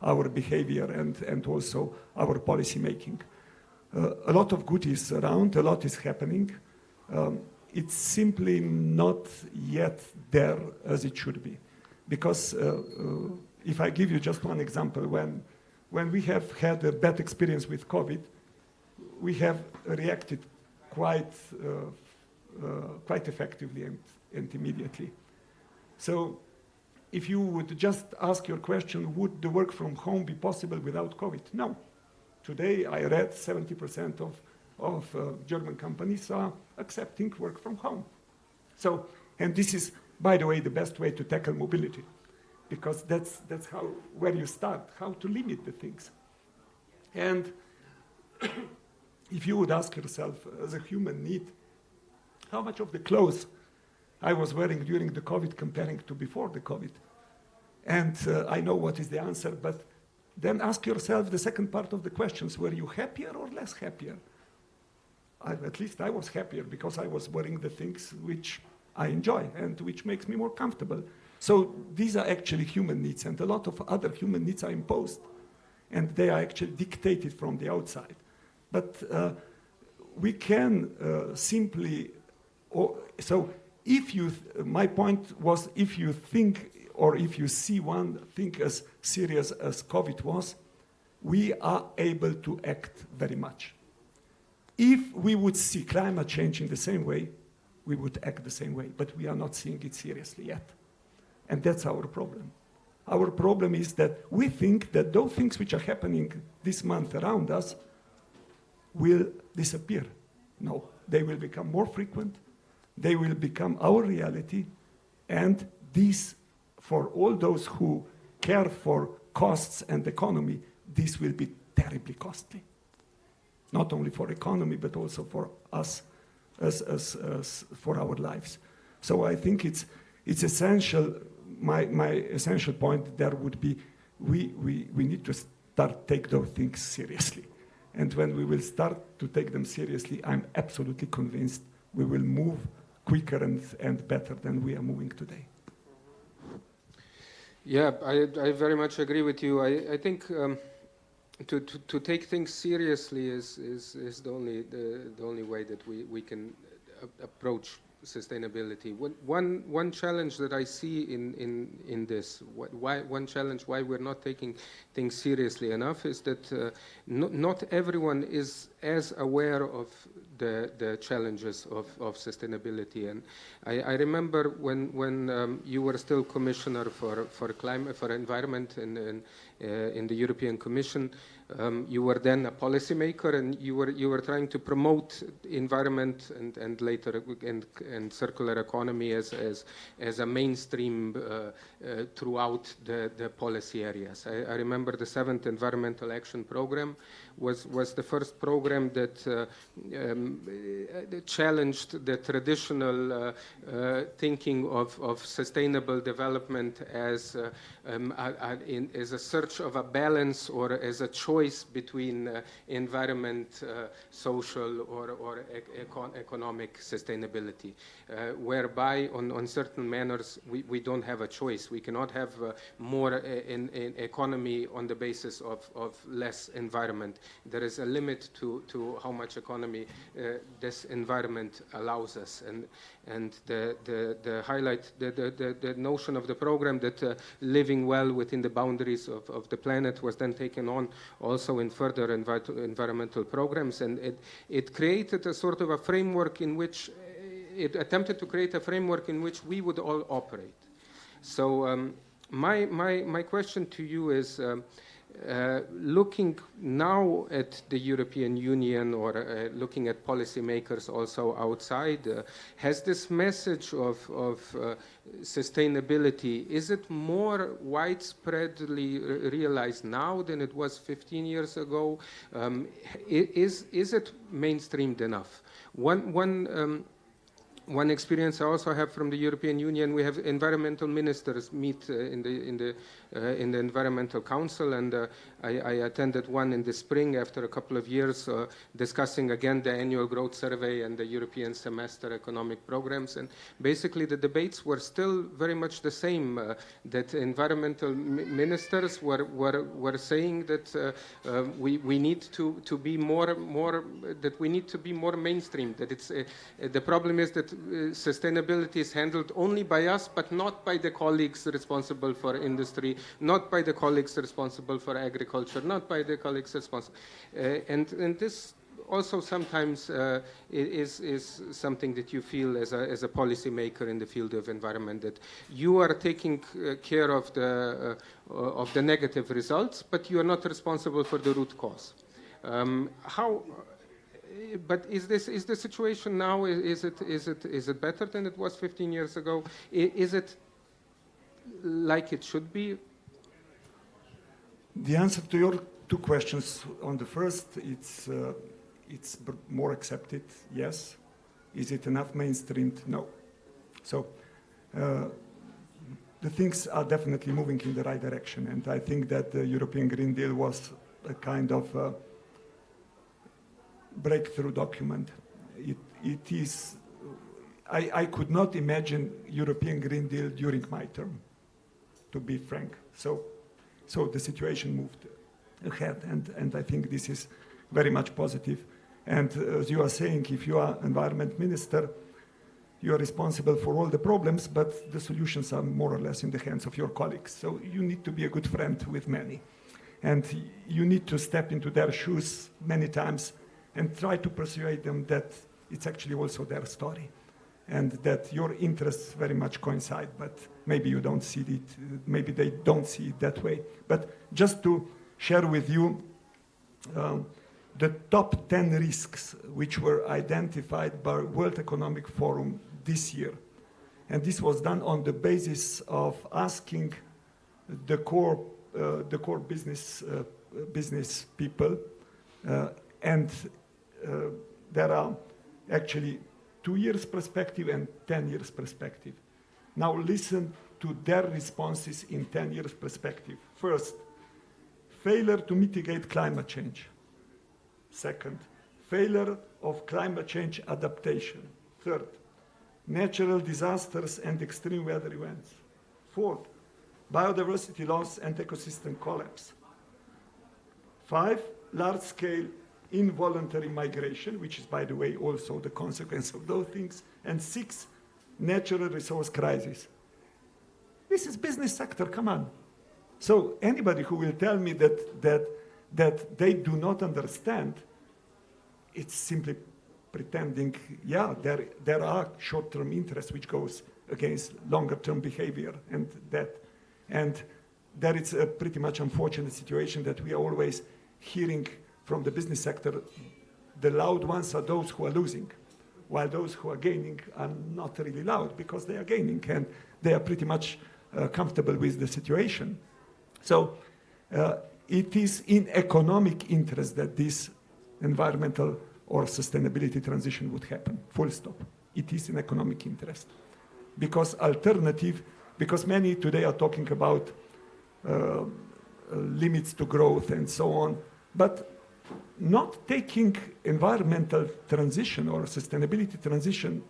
our behavior and also our policy making. A lot of good is around, a lot is happening. It's simply not yet there as it should be. Because if I give you just one example, when we have had a bad experience with COVID, we have reacted quite effectively and immediately. So if you would just ask your question, would the work from home be possible without COVID? No. Today I read 70% of German companies are accepting work from home. So, and this is, by the way, the best way to tackle mobility, because that's where you start, how to limit the things. And if you would ask yourself, as a human need, how much of the clothes I was wearing during the COVID comparing to before the COVID? And I know what is the answer, but then ask yourself the second part of the questions. Were you happier or less happier? At least I was happier, because I was wearing the things which I enjoy and which makes me more comfortable. So these are actually human needs, and a lot of other human needs are imposed, and they are actually dictated from the outside. But we can simply, so if you, my point was, if you think, or if you see one thing as serious as COVID was, we are able to act very much. If we would see climate change in the same way, we would act the same way. But we are not seeing it seriously yet. And that's our problem. Our problem is that we think that those things which are happening this month around us will disappear. No, they will become more frequent, they will become our reality, and this, for all those who care for costs and economy, this will be terribly costly. Not only for economy, but also for us as for our lives. So I think it's essential. My essential point there would be we need to start take those things seriously. And when we will start to take them seriously, I'm absolutely convinced we will move quicker and better than we are moving today. Yeah, I very much agree with you. I think to take things seriously is the only way that we can approach sustainability. One challenge that I see in this, one challenge why we're not taking things seriously enough is that not everyone is as aware of the challenges of sustainability. And I remember when you were still commissioner for climate, for environment in the European Commission. You were then a policymaker, and you were trying to promote environment and later and circular economy as a mainstream throughout the policy areas. I remember the 7th Environmental Action Program was the first program that challenged the traditional thinking of sustainable development as a search of a balance or as a choice between environment, social or economic sustainability, whereby on certain manners we don't have a choice. We cannot have more in economy on the basis of less environment. There is a limit to how much economy this environment allows us, and the highlight, the notion of the program that living well within the boundaries of the planet was then taken on also in further environmental programs, and it created a sort of a framework in which it attempted to create a framework in which we would all operate. So my question to you is, looking now at the European Union or looking at policymakers also outside, has this message of sustainability, is it more widespreadly realized now than it was 15 years ago? Is it mainstreamed enough? One experience I also have from the European Union, we have environmental ministers meet in the Environmental Council, and I attended one in the spring after a couple of years discussing again the annual growth survey and the European semester economic programs, and basically the debates were still very much the same, that environmental ministers were saying that we need to be more that we need to be more mainstream, that it's the problem is that sustainability is handled only by us, but not by the colleagues responsible for industry, not by the colleagues responsible for agriculture, not by the colleagues responsible. And this also sometimes is something that you feel as a policymaker in the field of environment, that you are taking care of the negative results, but you are not responsible for the root cause. But is the situation now? Is it better than it was 15 years ago? Is it like it should be? The answer to your two questions, on the first, it's more accepted, yes. Is it enough mainstreamed? No. So the things are definitely moving in the right direction, and I think that the European Green Deal was a kind of breakthrough document. It is. I could not imagine European Green Deal during my term, to be frank. So the situation moved ahead, and I think this is very much positive. And as you are saying, if you are environment minister, you are responsible for all the problems, but the solutions are more or less in the hands of your colleagues. So you need to be a good friend with many, and you need to step into their shoes many times and try to persuade them that it's actually also their story. and that your interests very much coincide, but maybe you don't see it, maybe they don't see it that way. But just to share with you the top 10 risks which were identified by World Economic Forum this year. And this was done on the basis of asking the core business people, and there are actually 2 years perspective and 10 years perspective. Now listen to their responses in 10 years perspective. First, failure to mitigate climate change. Second, failure of climate change adaptation. Third, natural disasters and extreme weather events. Fourth, biodiversity loss and ecosystem collapse. 5, large-scale involuntary migration, which is, by the way, also the consequence of those things. And 6, natural resource crisis. This is business sector, come on. So anybody who will tell me that they do not understand, it's simply pretending, yeah, there are short-term interests which goes against longer-term behavior, and that it's a pretty much unfortunate situation that we are always hearing from the business sector. The loud ones are those who are losing, while those who are gaining are not really loud because they are gaining and they are pretty much comfortable with the situation. So it is in economic interest that this environmental or sustainability transition would happen, full stop. It is in economic interest. Because because many today are talking about limits to growth and so on, but not taking environmental transition or sustainability transition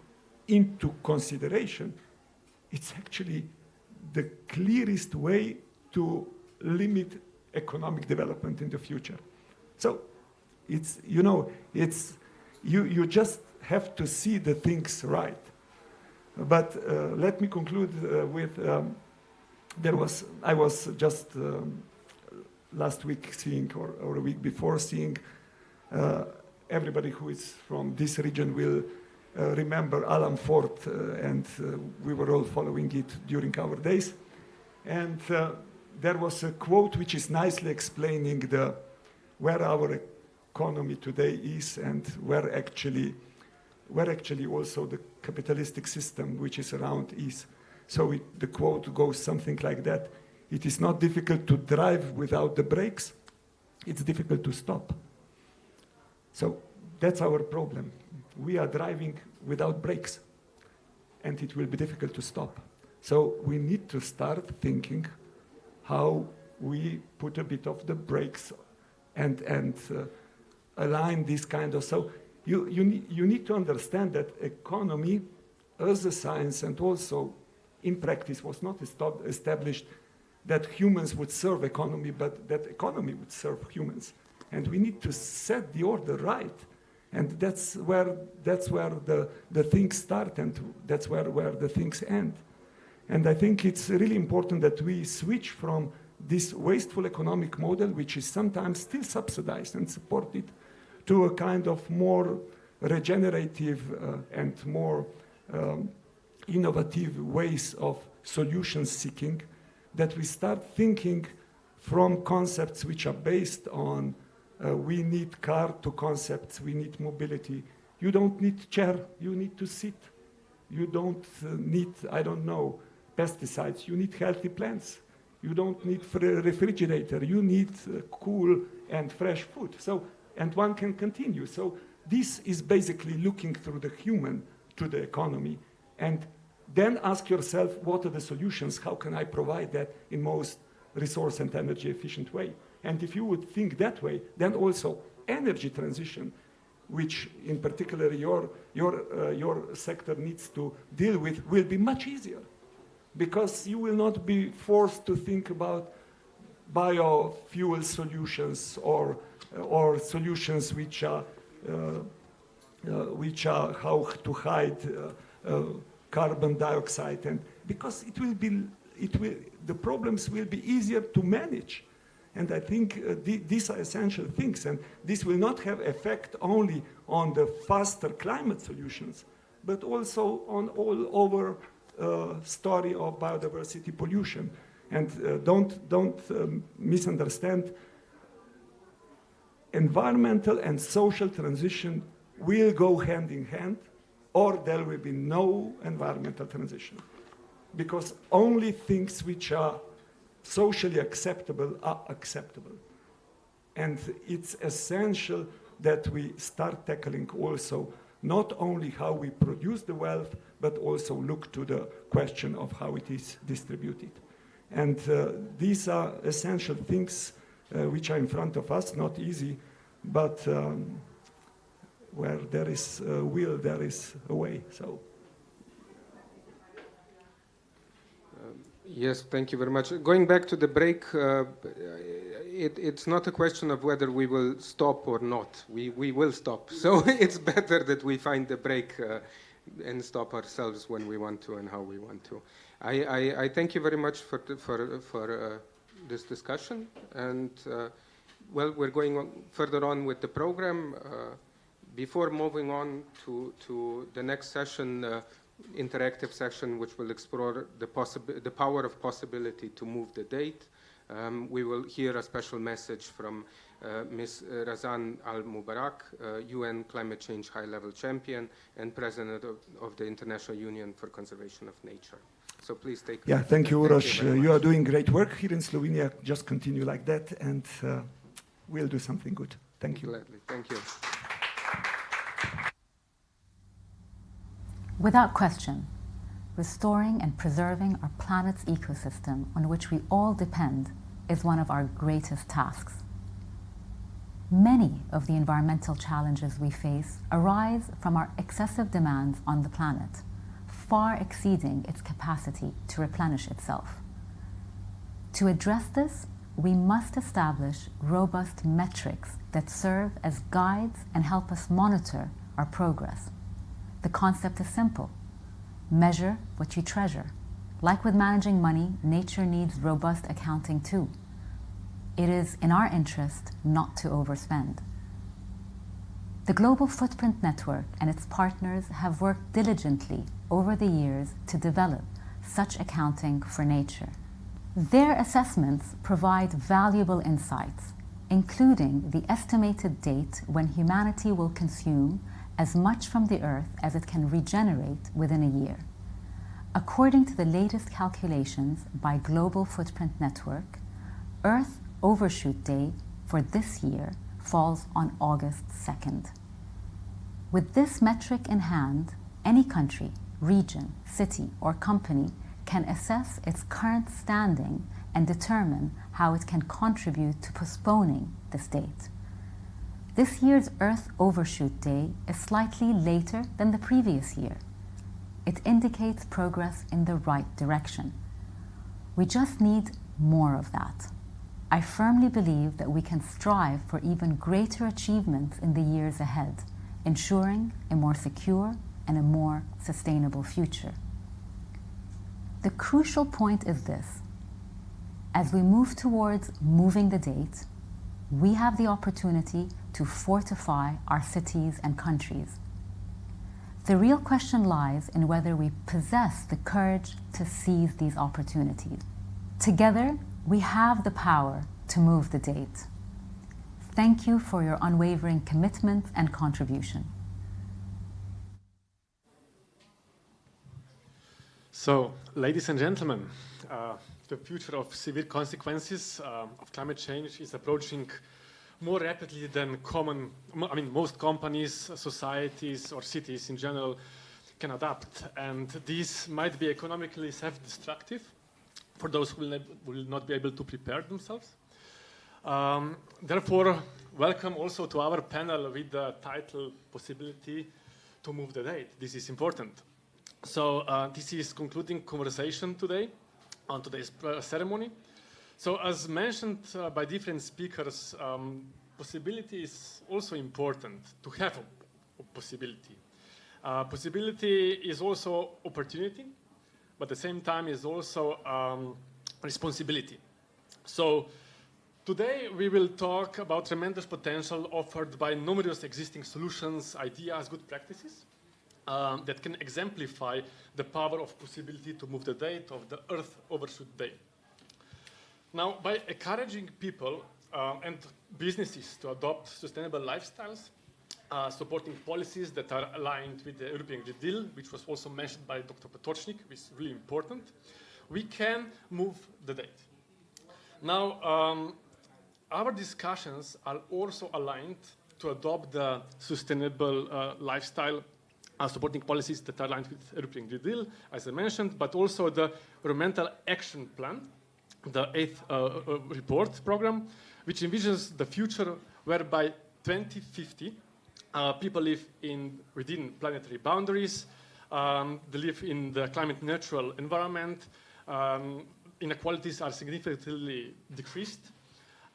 into consideration, it's actually the clearest way to limit economic development in the future. So it's, you just have to see the things right. But let me conclude with, I was just last week seeing, or a week before seeing, everybody who is from this region will remember Alan Ford, and we were all following it during our days. And there was a quote which is nicely explaining where our economy today is and where actually also the capitalistic system which is around is. So the quote goes something like that: it is not difficult to drive without the brakes, it's difficult to stop. So that's our problem. We are driving without brakes, and it will be difficult to stop. So we need to start thinking how we put a bit of the brakes and align this kind of... So you need to understand that economy as a science and also in practice was not established that humans would serve economy, but that economy would serve humans. And we need to set the order right. And that's where the things start, and that's where the things end. And I think it's really important that we switch from this wasteful economic model, which is sometimes still subsidized and supported, to a kind of more regenerative and more innovative ways of solution seeking, that we start thinking from concepts which are based on we need car to concepts, we need mobility. You don't need chair, you need to sit. You don't need, I don't know, pesticides, you need healthy plants. You don't need refrigerator, you need cool and fresh food. So, and one can continue. So this is basically looking through the human to the economy, and then ask yourself, what are the solutions? How can I provide that in most resource and energy efficient way? And if you would think that way, then also energy transition, which in particular your sector needs to deal with, will be much easier, because you will not be forced to think about biofuel solutions or solutions which are how to hide carbon dioxide, and because the problems will be easier to manage. And I think these are essential things, and this will not have effect only on the faster climate solutions, but also on all over story of biodiversity pollution. And don't misunderstand. Environmental and social transition will go hand in hand, or there will be no environmental transition. Because only things which are socially acceptable are acceptable. And it's essential that we start tackling also not only how we produce the wealth, but also look to the question of how it is distributed. And these are essential things which are in front of us, not easy, but where there is a will, there is a way. So. Yes, thank you very much. Going back to the break, it's not a question of whether we will stop or not. We will stop. So it's better that we find the break and stop ourselves when we want to and how we want to. I thank you very much for this discussion. And well, we're going on further on with the program. Before moving on to the next session, interactive session, which will explore the power of possibility to move the date. We will hear a special message from Ms. Razan Al Mubarak, UN Climate Change High-Level Champion and President of the International Union for Conservation of Nature. So please take. Yeah, thank you, Uroš. You are doing great work here in Slovenia. Just continue like that, and we'll do something good. Thank you. Gladly. Thank you. Without question, restoring and preserving our planet's ecosystem on which we all depend is one of our greatest tasks. Many of the environmental challenges we face arise from our excessive demands on the planet, far exceeding its capacity to replenish itself. To address this, we must establish robust metrics that serve as guides and help us monitor our progress. The concept is simple. Measure what you treasure. Like with managing money, nature needs robust accounting too. It is in our interest not to overspend. The Global Footprint Network and its partners have worked diligently over the years to develop such accounting for nature. Their assessments provide valuable insights, including the estimated date when humanity will consume as much from the Earth as it can regenerate within a year. According to the latest calculations by Global Footprint Network, Earth Overshoot Day for this year falls on August 2nd. With this metric in hand, any country, region, city, or company can assess its current standing and determine how it can contribute to postponing this date. This year's Earth Overshoot Day is slightly later than the previous year. It indicates progress in the right direction. We just need more of that. I firmly believe that we can strive for even greater achievements in the years ahead, ensuring a more secure and a more sustainable future. The crucial point is this. As we move towards moving the date, we have the opportunity to fortify our cities and countries. The real question lies in whether we possess the courage to seize these opportunities. Together, we have the power to move the date. Thank you for your unwavering commitment and contribution. So, ladies and gentlemen, the future of severe consequences of climate change is approaching more rapidly than most companies, societies, or cities in general can adapt. And these might be economically self-destructive for those who will not be able to prepare themselves. Therefore, welcome also to our panel with the title Possibility to Move the Date. This is important. So this is concluding conversation today on today's ceremony. So as mentioned by different speakers, possibility is also important to have a possibility. Possibility is also opportunity, but at the same time is also responsibility. So today we will talk about tremendous potential offered by numerous existing solutions, ideas, good practices. that can exemplify the power of possibility to move the date of the Earth Overshoot Day. Now, by encouraging people and businesses to adopt sustainable lifestyles, supporting policies that are aligned with the European Green Deal, which was also mentioned by Dr. Potočnik, which is really important, we can move the date. Now, our discussions are also aligned to adopt the sustainable lifestyle supporting policies that are aligned with the European Green Deal, as I mentioned, but also the Environmental Action Plan, the 8th report program, which envisions the future whereby 2050 people live within planetary boundaries, they live in the climate-neutral environment, inequalities are significantly decreased,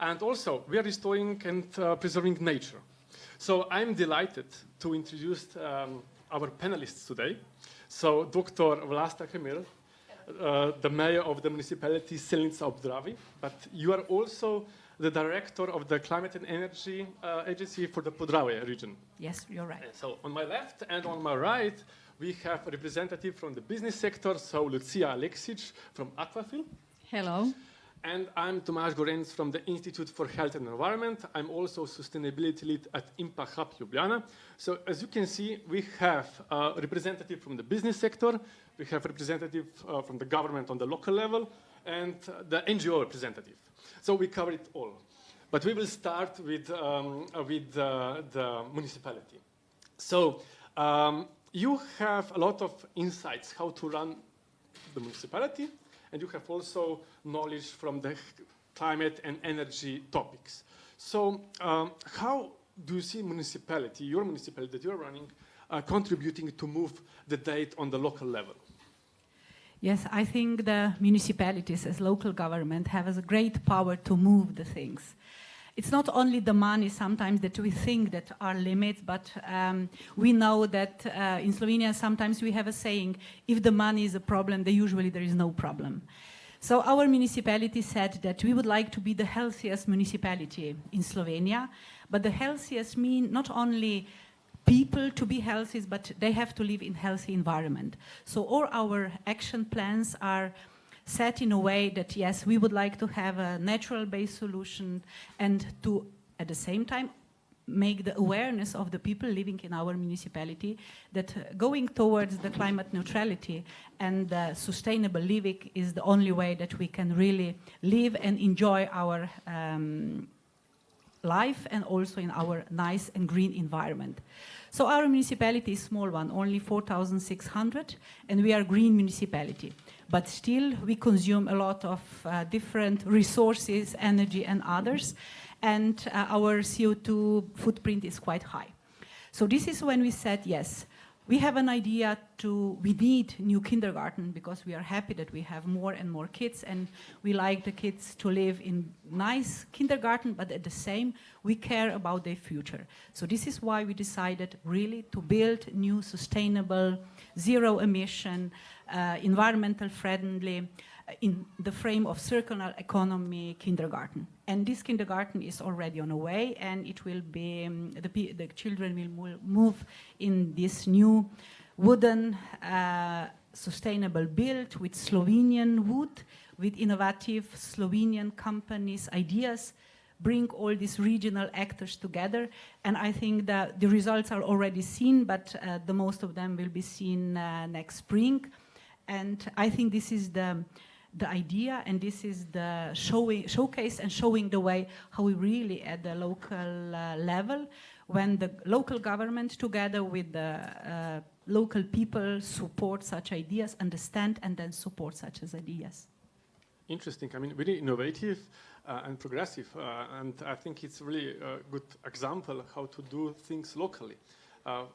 and also we are restoring and preserving nature. So I'm delighted to introduce our panelists today. So Dr. Vlasta Hemir, the mayor of the municipality Selnica Obdravi, but you are also the director of the Climate and Energy Agency for the Podravni region. Yes, you're right. So on my left and on my right, we have a representative from the business sector, so Lucia Aleksic from Aquafil. Hello. And I'm Tomaž Gorenc from the Institute for Health and Environment. I'm also sustainability lead at Impact Hub Ljubljana. So as you can see, we have a representative from the business sector, we have a representative from the government on the local level, and the NGO representative. So we cover it all. But we will start with the municipality. So you have a lot of insights how to run the municipality, and you have also knowledge from the climate and energy topics. So how do you see municipality, your municipality that you're running, contributing to move the date on the local level? Yes, I think the municipalities as local government have a great power to move the things. It's not only the money sometimes that we think that are limits, but we know that in Slovenia sometimes we have a saying, if the money is a problem, then usually there is no problem. So our municipality said that we would like to be the healthiest municipality in Slovenia, but the healthiest mean not only people to be healthy, but they have to live in healthy environment. So all our action plans are set in a way that, yes, we would like to have a natural-based solution and to, at the same time, make the awareness of the people living in our municipality that going towards the climate neutrality and sustainable living is the only way that we can really live and enjoy our life and also in our nice and green environment. So our municipality is a small one, only 4,600, and we are a green municipality. But still, we consume a lot of different resources, energy, and others, and our CO2 footprint is quite high. So this is when we said, yes, we have an idea we need new kindergarten because we are happy that we have more and more kids, and we like the kids to live in nice kindergarten, but at the same, we care about their future. So this is why we decided really to build new sustainable, zero emission, environmental friendly, in the frame of circular economy kindergarten. And this kindergarten is already on the way, and it will be, the children will move in this new wooden sustainable build with Slovenian wood, with innovative Slovenian companies' ideas, bring all these regional actors together. And I think that the results are already seen, but the most of them will be seen next spring. And I think this is the idea, and this is the showcase and showing the way how we really at the local level, when the local government together with the local people support such ideas, understand and then support such as ideas. Interesting. I mean, really innovative and progressive, and I think it's really a good example how to do things locally.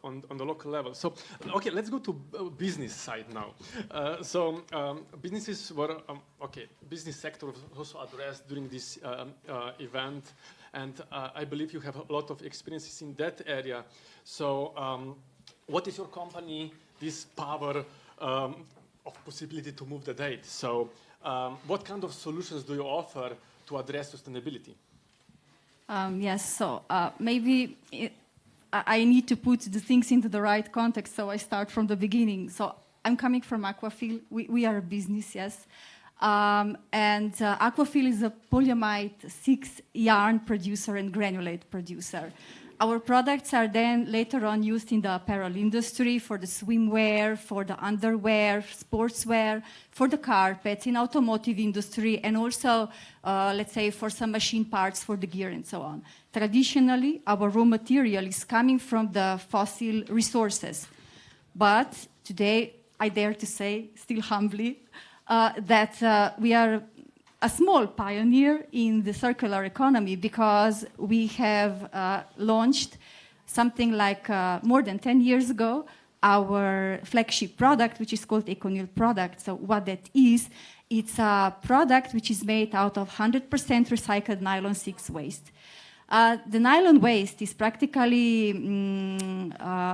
On the local level. So, okay, let's go to business side now. Businesses were, business sector was also addressed during this event, and I believe you have a lot of experiences in that area. So, what is your company, this power of possibility to move the date? So, what kind of solutions do you offer to address sustainability? Yes, so maybe I need to put the things into the right context, so I start from the beginning. So I'm coming from Aquafil. We are a business, yes. And Aquafil is a polyamide 6 yarn producer and granulate producer. Our products are then later on used in the apparel industry, for the swimwear, for the underwear, sportswear, for the carpets, in automotive industry, and also, let's say, for some machine parts for the gear and so on. Traditionally, our raw material is coming from the fossil resources. But today, I dare to say, still humbly, that we are a small pioneer in the circular economy, because we have launched something like more than 10 years ago our flagship product, which is called EcoNil product. So what that is, it's a product which is made out of 100% recycled nylon 6 waste. The nylon waste is practically,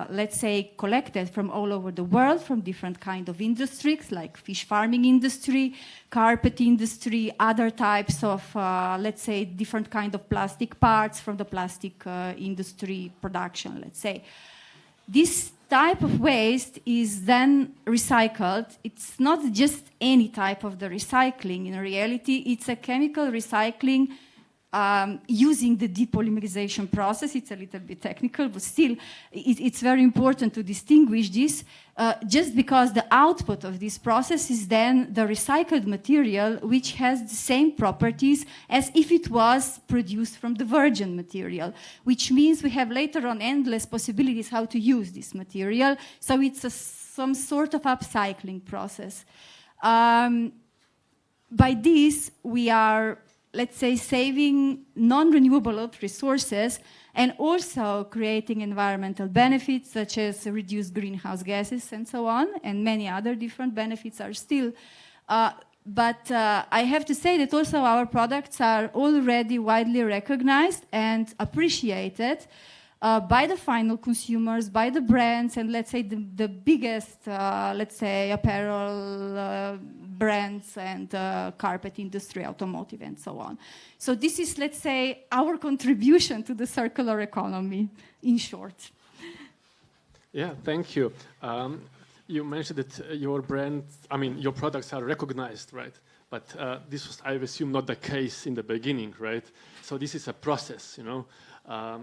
let's say, collected from all over the world, from different kinds of industries, like fish farming industry, carpet industry, other types of, let's say, different kind of plastic parts from the plastic industry production, let's say. This type of waste is then recycled. It's not just any type of the recycling. In reality, it's a chemical recycling using the depolymerization process. It's a little bit technical, but still it's very important to distinguish this, just because the output of this process is then the recycled material, which has the same properties as if it was produced from the virgin material, which means we have later on endless possibilities how to use this material. So it's some sort of upcycling process. By this, we are, let's say, saving non-renewable resources and also creating environmental benefits such as reduced greenhouse gases and so on, and many other different benefits are still. But I have to say that also our products are already widely recognized and appreciated by the final consumers, by the brands, and let's say the biggest, let's say, apparel brands and carpet industry, automotive, and so on. So this is, let's say, our contribution to the circular economy, in short. Yeah, thank you. You mentioned that your brand, I mean, your products are recognized, right? But this was, I assume, not the case in the beginning, right? So this is a process, you know,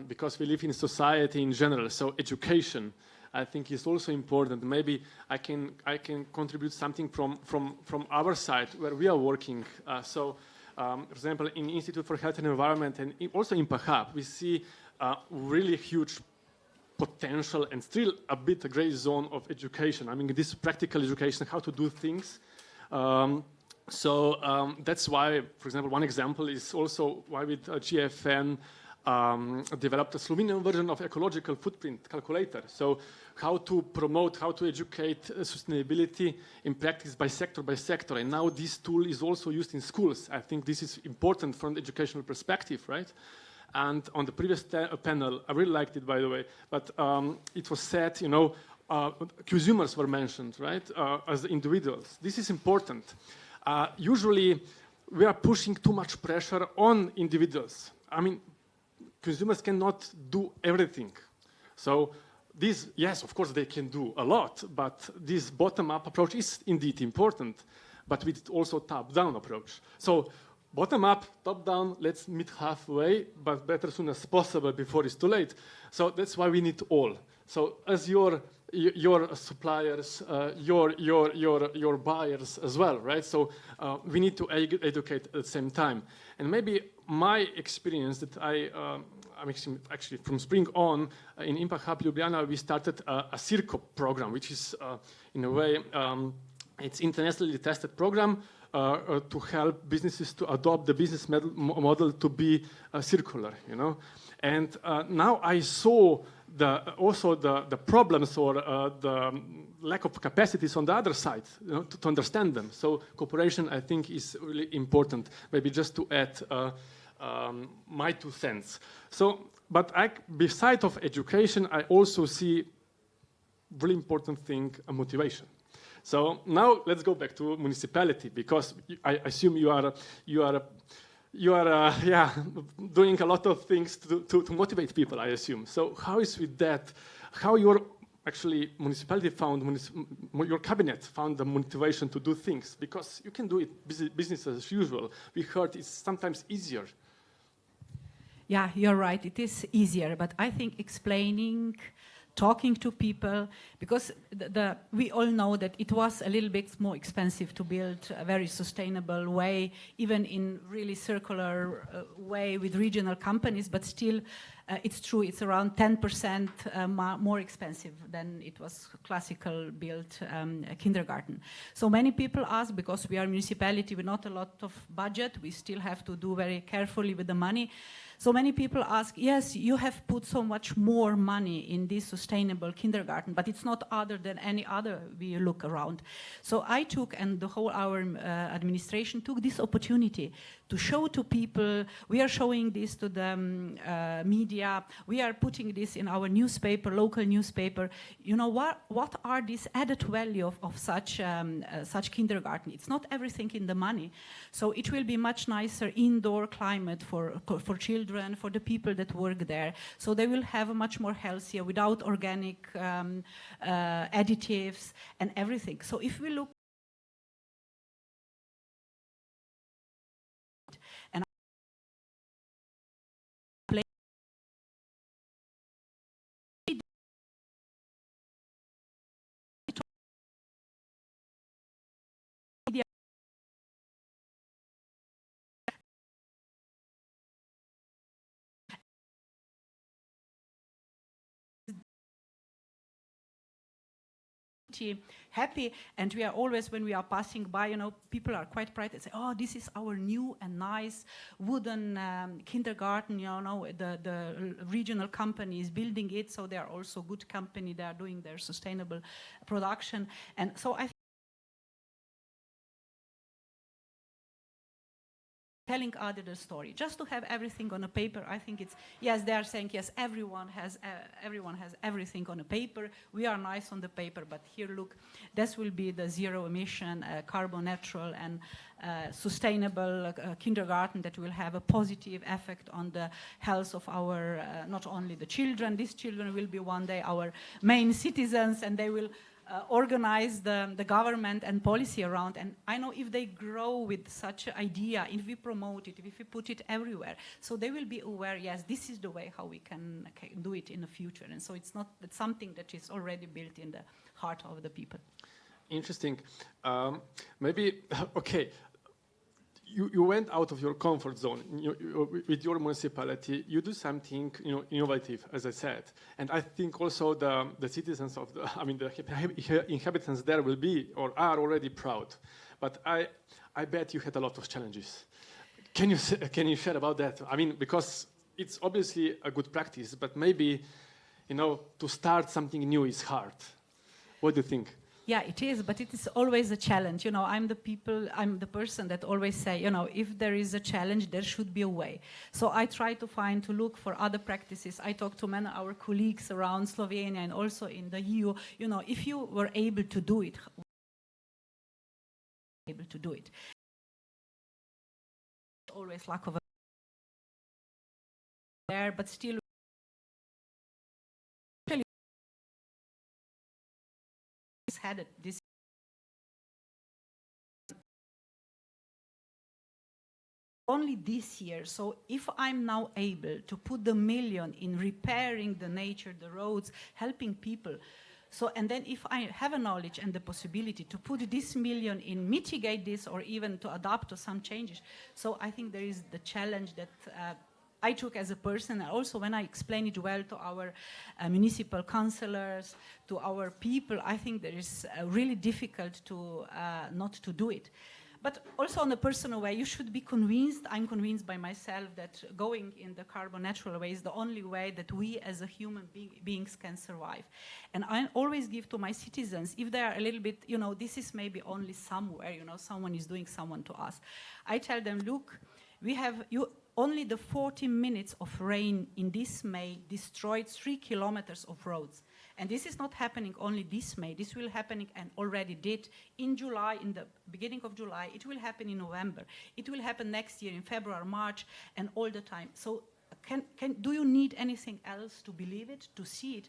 because we live in society in general. So education, I think, is also important. Maybe I can contribute something from our side where we are working. For example, in Institute for Health and Environment and also in PHAP, we see really huge potential and still a bit a gray zone of education. I mean, this practical education, how to do things. That's why, for example, one example is also why with GFN developed a Slovenian version of ecological footprint calculator. So how to promote, how to educate sustainability in practice by sector. And now this tool is also used in schools. I think this is important from the educational perspective, right? And on the previous panel, I really liked it, by the way, but it was said, you know, consumers were mentioned, right, as individuals. This is important. Usually, we are pushing too much pressure on individuals. I mean, consumers cannot do everything. So this, yes, of course, they can do a lot, but this bottom-up approach is indeed important, but with also top-down approach. So bottom-up, top-down, let's meet halfway, but better soon as possible before it's too late. So that's why we need all. So as your suppliers, your buyers as well, right? So we need to educate at the same time. And maybe my experience that I'm actually from spring on in Impact Hub Ljubljana, we started a CIRCO program, which is in a way it's internationally tested program to help businesses to adopt the business model to be circular, you know. And now I saw also the problems or the lack of capacities on the other side, you know, to understand them. So cooperation, I think, is really important. Maybe just to add my 2 cents. So, but beside of education, I also see really important thing, motivation. So now let's go back to municipality, because I assume you you are doing a lot of things to motivate people, I assume. So how is with that? How your actually municipality found, your cabinet found the motivation to do things? Because you can do it business as usual. We heard it's sometimes easier. Yeah, you're right. It is easier, but I think explaining, talking to people, because we all know that it was a little bit more expensive to build a very sustainable way, even in really circular way with regional companies, but still it's true, it's around 10% more expensive than it was classical built kindergarten. So many people ask, because we are a municipality with not a lot of budget, we still have to do very carefully with the money. So many people ask, yes, you have put so much more money in this sustainable kindergarten, but it's not other than any other we look around. So I took, and the whole our administration took this opportunity to show to people, we are showing this to the media, we are putting this in our newspaper, local newspaper. You know, what are these added value of such kindergarten? It's not everything in the money. So it will be much nicer indoor climate for children, for the people that work there. So they will have a much more healthier, without organic additives and everything. So if we look and happy, and we are always, when we are passing by, you know, people are quite proud and say, oh, this is our new and nice wooden kindergarten, you know, the regional company is building it, so they are also good company, they are doing their sustainable production. And so I think telling others the story, just to have everything on a paper, I think it's, yes, they are saying, yes, everyone has everything on a paper, we are nice on the paper, but here, look, this will be the zero emission, carbon neutral and sustainable kindergarten that will have a positive effect on the health of our, not only the children, these children will be one day our main citizens, and they will organize the government and policy around. And I know if they grow with such an idea, if we promote it, if we put it everywhere, so they will be aware, yes, this is the way how we can do it in the future. And so it's something that is already built in the heart of the people. Interesting. Maybe, okay, you went out of your comfort zone with your municipality. You do something, you know, innovative, as I said, and I think also the citizens of the, I mean, the inhabitants there will be or are already proud. But I bet you had a lot of challenges. Can you share about that? I mean, because it's obviously a good practice, but maybe, you know, to start something new is hard. What do you think? Yeah, it is, but it is always a challenge. You know, I'm the person that always say, you know, if there is a challenge, there should be a way. So I try to look for other practices. I talk to many of our colleagues around Slovenia and also in the EU. You know, if you were able to do it, always lack of there, but still. Had it this only this year. So if I'm now able to put the million in repairing the nature, the roads, helping people, so, and then if I have a knowledge and the possibility to put this million in mitigate this or even to adapt to some changes, so I think there is the challenge that I took as a person, and also when I explain it well to our municipal councillors, to our people, I think there is really difficult to not to do it. But also in a personal way, you should be convinced, I'm convinced by myself, that going in the carbon natural way is the only way that we as a human beings can survive. And I always give to my citizens, if they are a little bit, you know, this is maybe only somewhere, you know, someone is doing someone to us. I tell them, look, we have, only the 40 minutes of rain in this May destroyed 3 kilometers of roads. And this is not happening only this May. This will happen and already did in July, in the beginning of July. It will happen in November. It will happen next year in February, March, and all the time. So do you need anything else to believe it, to see it?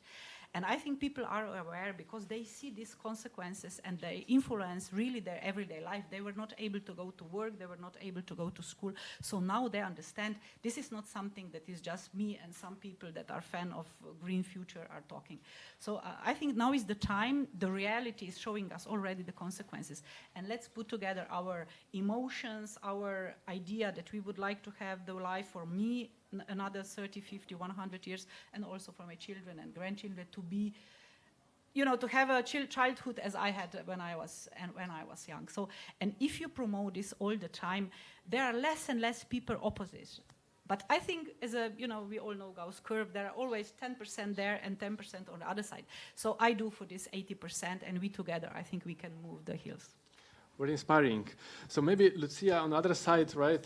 And I think people are aware because they see these consequences and they influence really their everyday life. They were not able to go to work, they were not able to go to school. So now they understand this is not something that is just me and some people that are fan of green future are talking. So I think now is the time, the reality is showing us already the consequences. And let's put together our emotions, our idea that we would like to have the life for me another 30, 50, 100 years, and also for my children and grandchildren to be, to have a childhood as I had when I was young. So, and if you promote this all the time, there are less and less people opposite. But I think as we all know Gauss curve, there are always 10% there and 10% on the other side. So I do for this 80%, and we together, I think we can move the hills. Very inspiring. So maybe, Lucia, on the other side, right,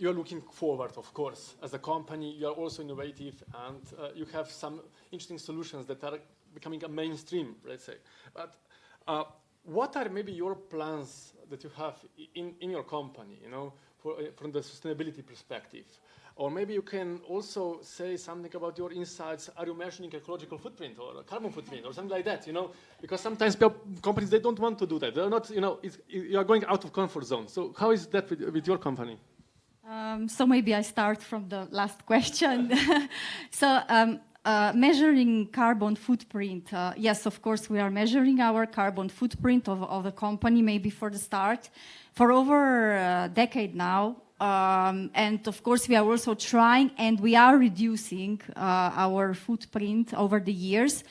you're looking forward, of course. As a company, you're also innovative, and you have some interesting solutions that are becoming a mainstream, let's say. But what are maybe your plans that you have in your company, from the sustainability perspective? Or maybe you can also say something about your insights. Are you measuring ecological footprint or a carbon footprint or something like that, Because sometimes companies, they don't want to do that. They're not, you are going out of comfort zone. So how is that with your company? So maybe I start from the last question. So measuring carbon footprint. Yes, of course, we are measuring our carbon footprint of the company, maybe for the start, for over a decade now. And of course, we are also trying and we are reducing our footprint over the years.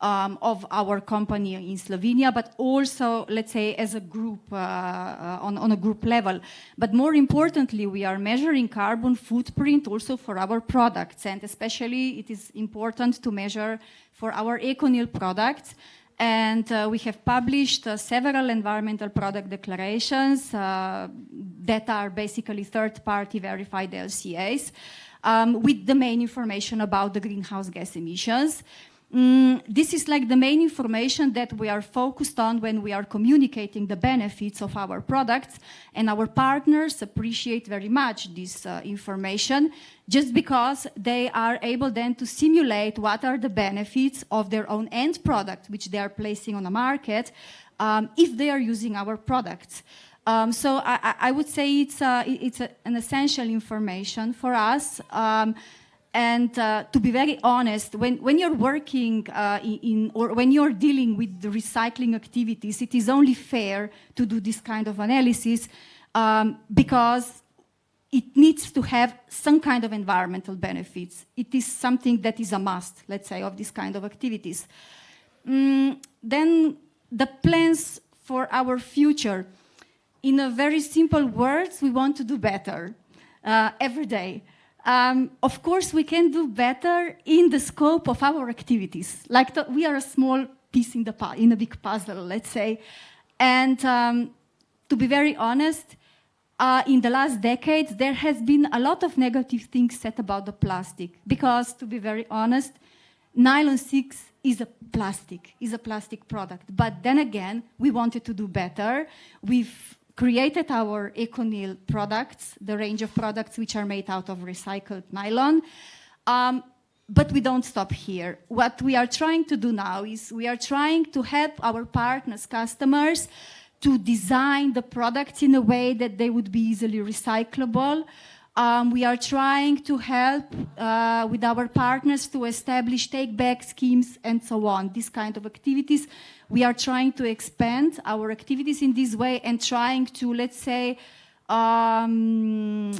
Of our company in Slovenia, but also, let's say, as a group, on a group level. But more importantly, we are measuring carbon footprint also for our products, and especially it is important to measure for our EcoNil products. And we have published several environmental product declarations that are basically third-party verified LCAs with the main information about the greenhouse gas emissions. This is like the main information that we are focused on when we are communicating the benefits of our products, and our partners appreciate very much this information just because they are able then to simulate what are the benefits of their own end product which they are placing on the market if they are using our products. So I would say it's an essential information for us. And to be very honest, when you're working or when you're dealing with the recycling activities, it is only fair to do this kind of analysis because it needs to have some kind of environmental benefits. It is something that is a must, let's say, of this kind of activities. Then the plans for our future. In a very simple words, we want to do better every day. Of course, we can do better in the scope of our activities. Like we are a small piece in a big puzzle, let's say. And to be very honest, in the last decades, there has been a lot of negative things said about the plastic. Because, to be very honest, nylon 6 is a plastic product. But then again, we wanted to do better. We've created our EcoNil products, the range of products which are made out of recycled nylon. But we don't stop here. What we are trying to do now is we are trying to help our partners, customers, to design the products in a way that they would be easily recyclable. We are trying to help with our partners to establish take-back schemes and so on, this kind of activities. We are trying to expand our activities in this way and trying to, let's say, to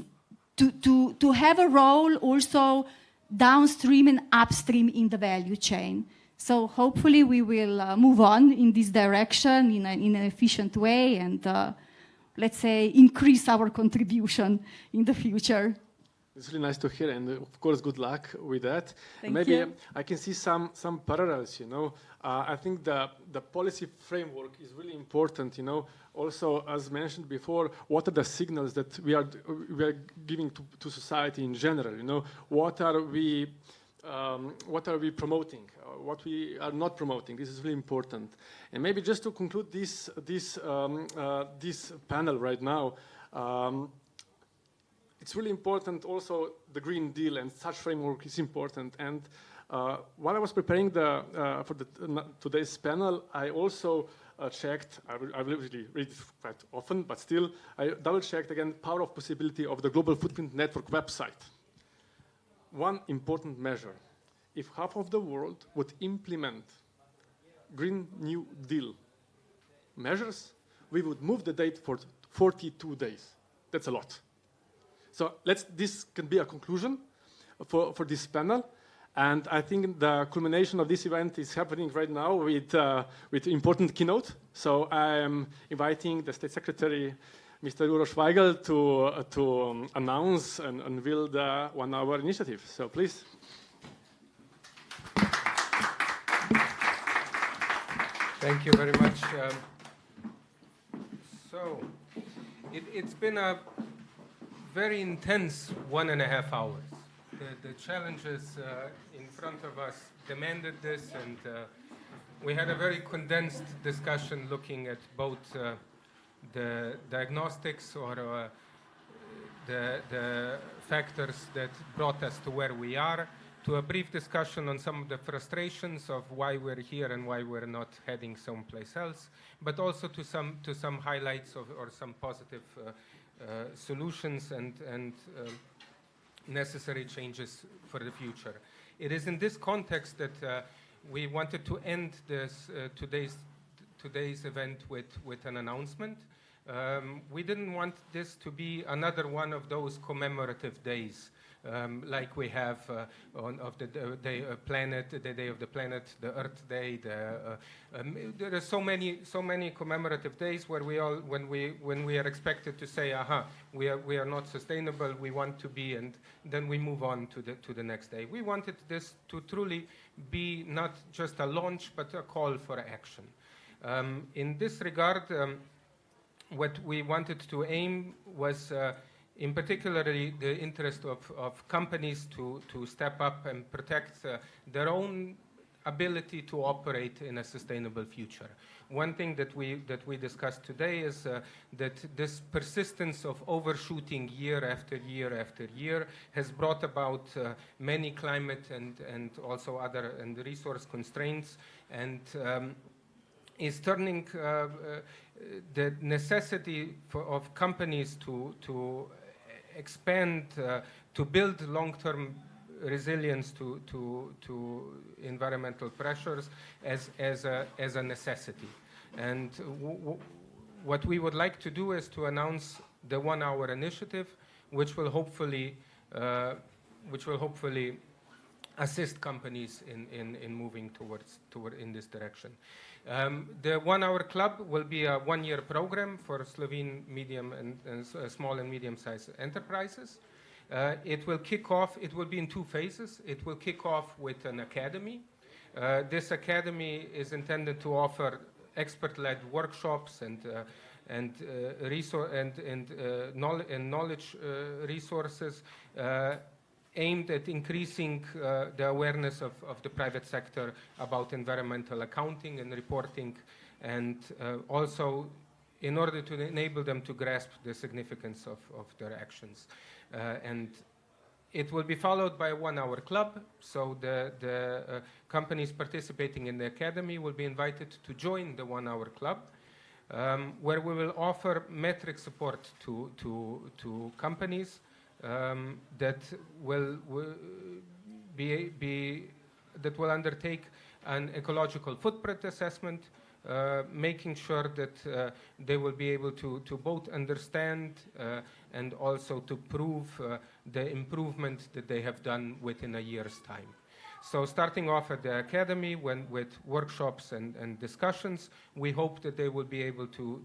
have a role also downstream and upstream in the value chain. So hopefully we will move on in this direction in an efficient way and let's say, increase our contribution in the future. It's really nice to hear, and of course, good luck with that. Thank you. I can see some parallels, I think the policy framework is really important, Also, as mentioned before, what are the signals that we are giving to society in general, What are we what are we promoting, what we are not promoting. This is really important. And maybe just to conclude this panel right now, it's really important also the Green Deal and such framework is important. And while I was preparing for today's panel, I also checked, I usually read it quite often, but still, I double-checked again Power of Possibility of the Global Footprint Network website. One important measure, if half of the world would implement Green New Deal measures, we would move the date for 42 days. That's a lot. So this can be a conclusion for this panel. And I think the culmination of this event is happening right now with important keynote. So I am inviting the State Secretary, Mr. Uroš Vajgl, to announce and unveil the 1 hour initiative. So please. Thank you very much. So it's been a very intense 1.5 hours. The challenges in front of us demanded this, and we had a very condensed discussion looking at both the diagnostics or the factors that brought us to where we are, to a brief discussion on some of the frustrations of why we're here and why we're not heading someplace else, but also to some highlights or some positive solutions and necessary changes for the future. It is in this context that we wanted to end this today's event with an announcement. We didn't want this to be another one of those commemorative days, like we have of the day of planet, the day of the planet, the Earth Day. There are so many commemorative days where when we are expected to say, "Aha, we are not sustainable. We want to be," and then we move on to the next day. We wanted this to truly be not just a launch, but a call for action. In this regard, what we wanted to aim was. In particular, the interest of companies to step up and protect their own ability to operate in a sustainable future. One thing that we discussed today is that this persistence of overshooting year after year after year has brought about many climate and also other and resource constraints, and is turning the necessity of companies to expand, to build long-term resilience to environmental pressures as a necessity. And what we would like to do is to announce the 1 hour initiative, which will hopefully assist companies in moving toward in this direction. The 1 hour club will be a 1-year program for Slovene medium and small and medium-sized enterprises. It will kick off, it will be in 2 phases. It will kick off with an academy. This academy is intended to offer expert-led workshops and knowledge resources aimed at increasing the awareness of the private sector about environmental accounting and reporting, and also in order to enable them to grasp the significance of their actions. And it will be followed by a 1 hour club, so the companies participating in the academy will be invited to join the 1 hour club, where we will offer metric support to companies that will undertake an ecological footprint assessment, making sure that they will be able to both understand and also to prove the improvement that they have done within a year's time. So starting off at the academy with workshops and discussions, we hope that they will be able to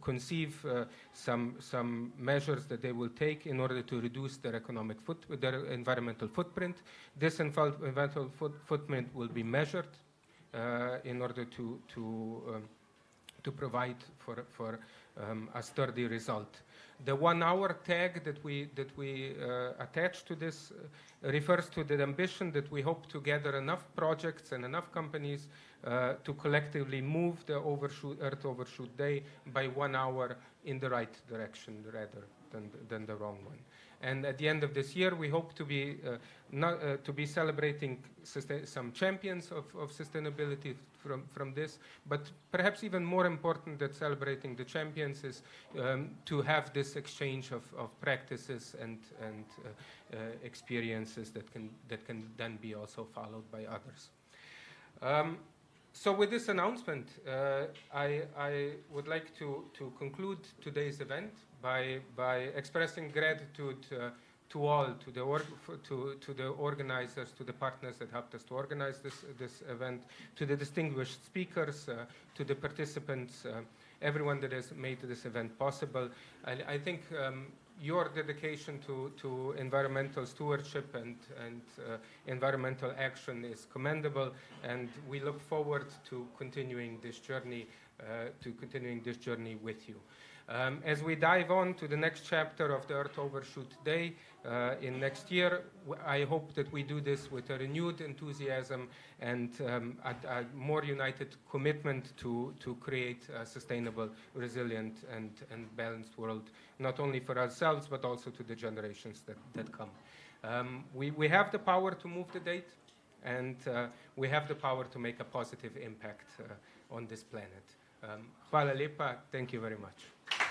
conceive some measures that they will take in order to reduce their their environmental footprint. This environmental footprint will be measured in order to provide for a sturdy result. The 1 hour tag that we attach to this refers to the ambition that we hope to gather enough projects and enough companies to collectively move the Earth Overshoot Day by 1 hour in the right direction rather than the wrong one. And at the end of this year, we hope to be celebrating some champions of sustainability from this. But perhaps even more important than celebrating the champions is to have this exchange of practices and experiences that can then be also followed by others. So with this announcement, I would like to conclude today's event by expressing gratitude to all, to the organizers, to the partners that helped us to organize this event, to the distinguished speakers, to the participants, everyone that has made this event possible. I think your dedication to environmental stewardship and environmental action is commendable, and we look forward to continuing this journey with you. As we dive on to the next chapter of the Earth Overshoot Day in next year, I hope that we do this with a renewed enthusiasm and a more united commitment to create a sustainable, resilient, and balanced world, not only for ourselves, but also to the generations that come. We have the power to move the date, and we have the power to make a positive impact on this planet. Hvala lepa. Thank you very much.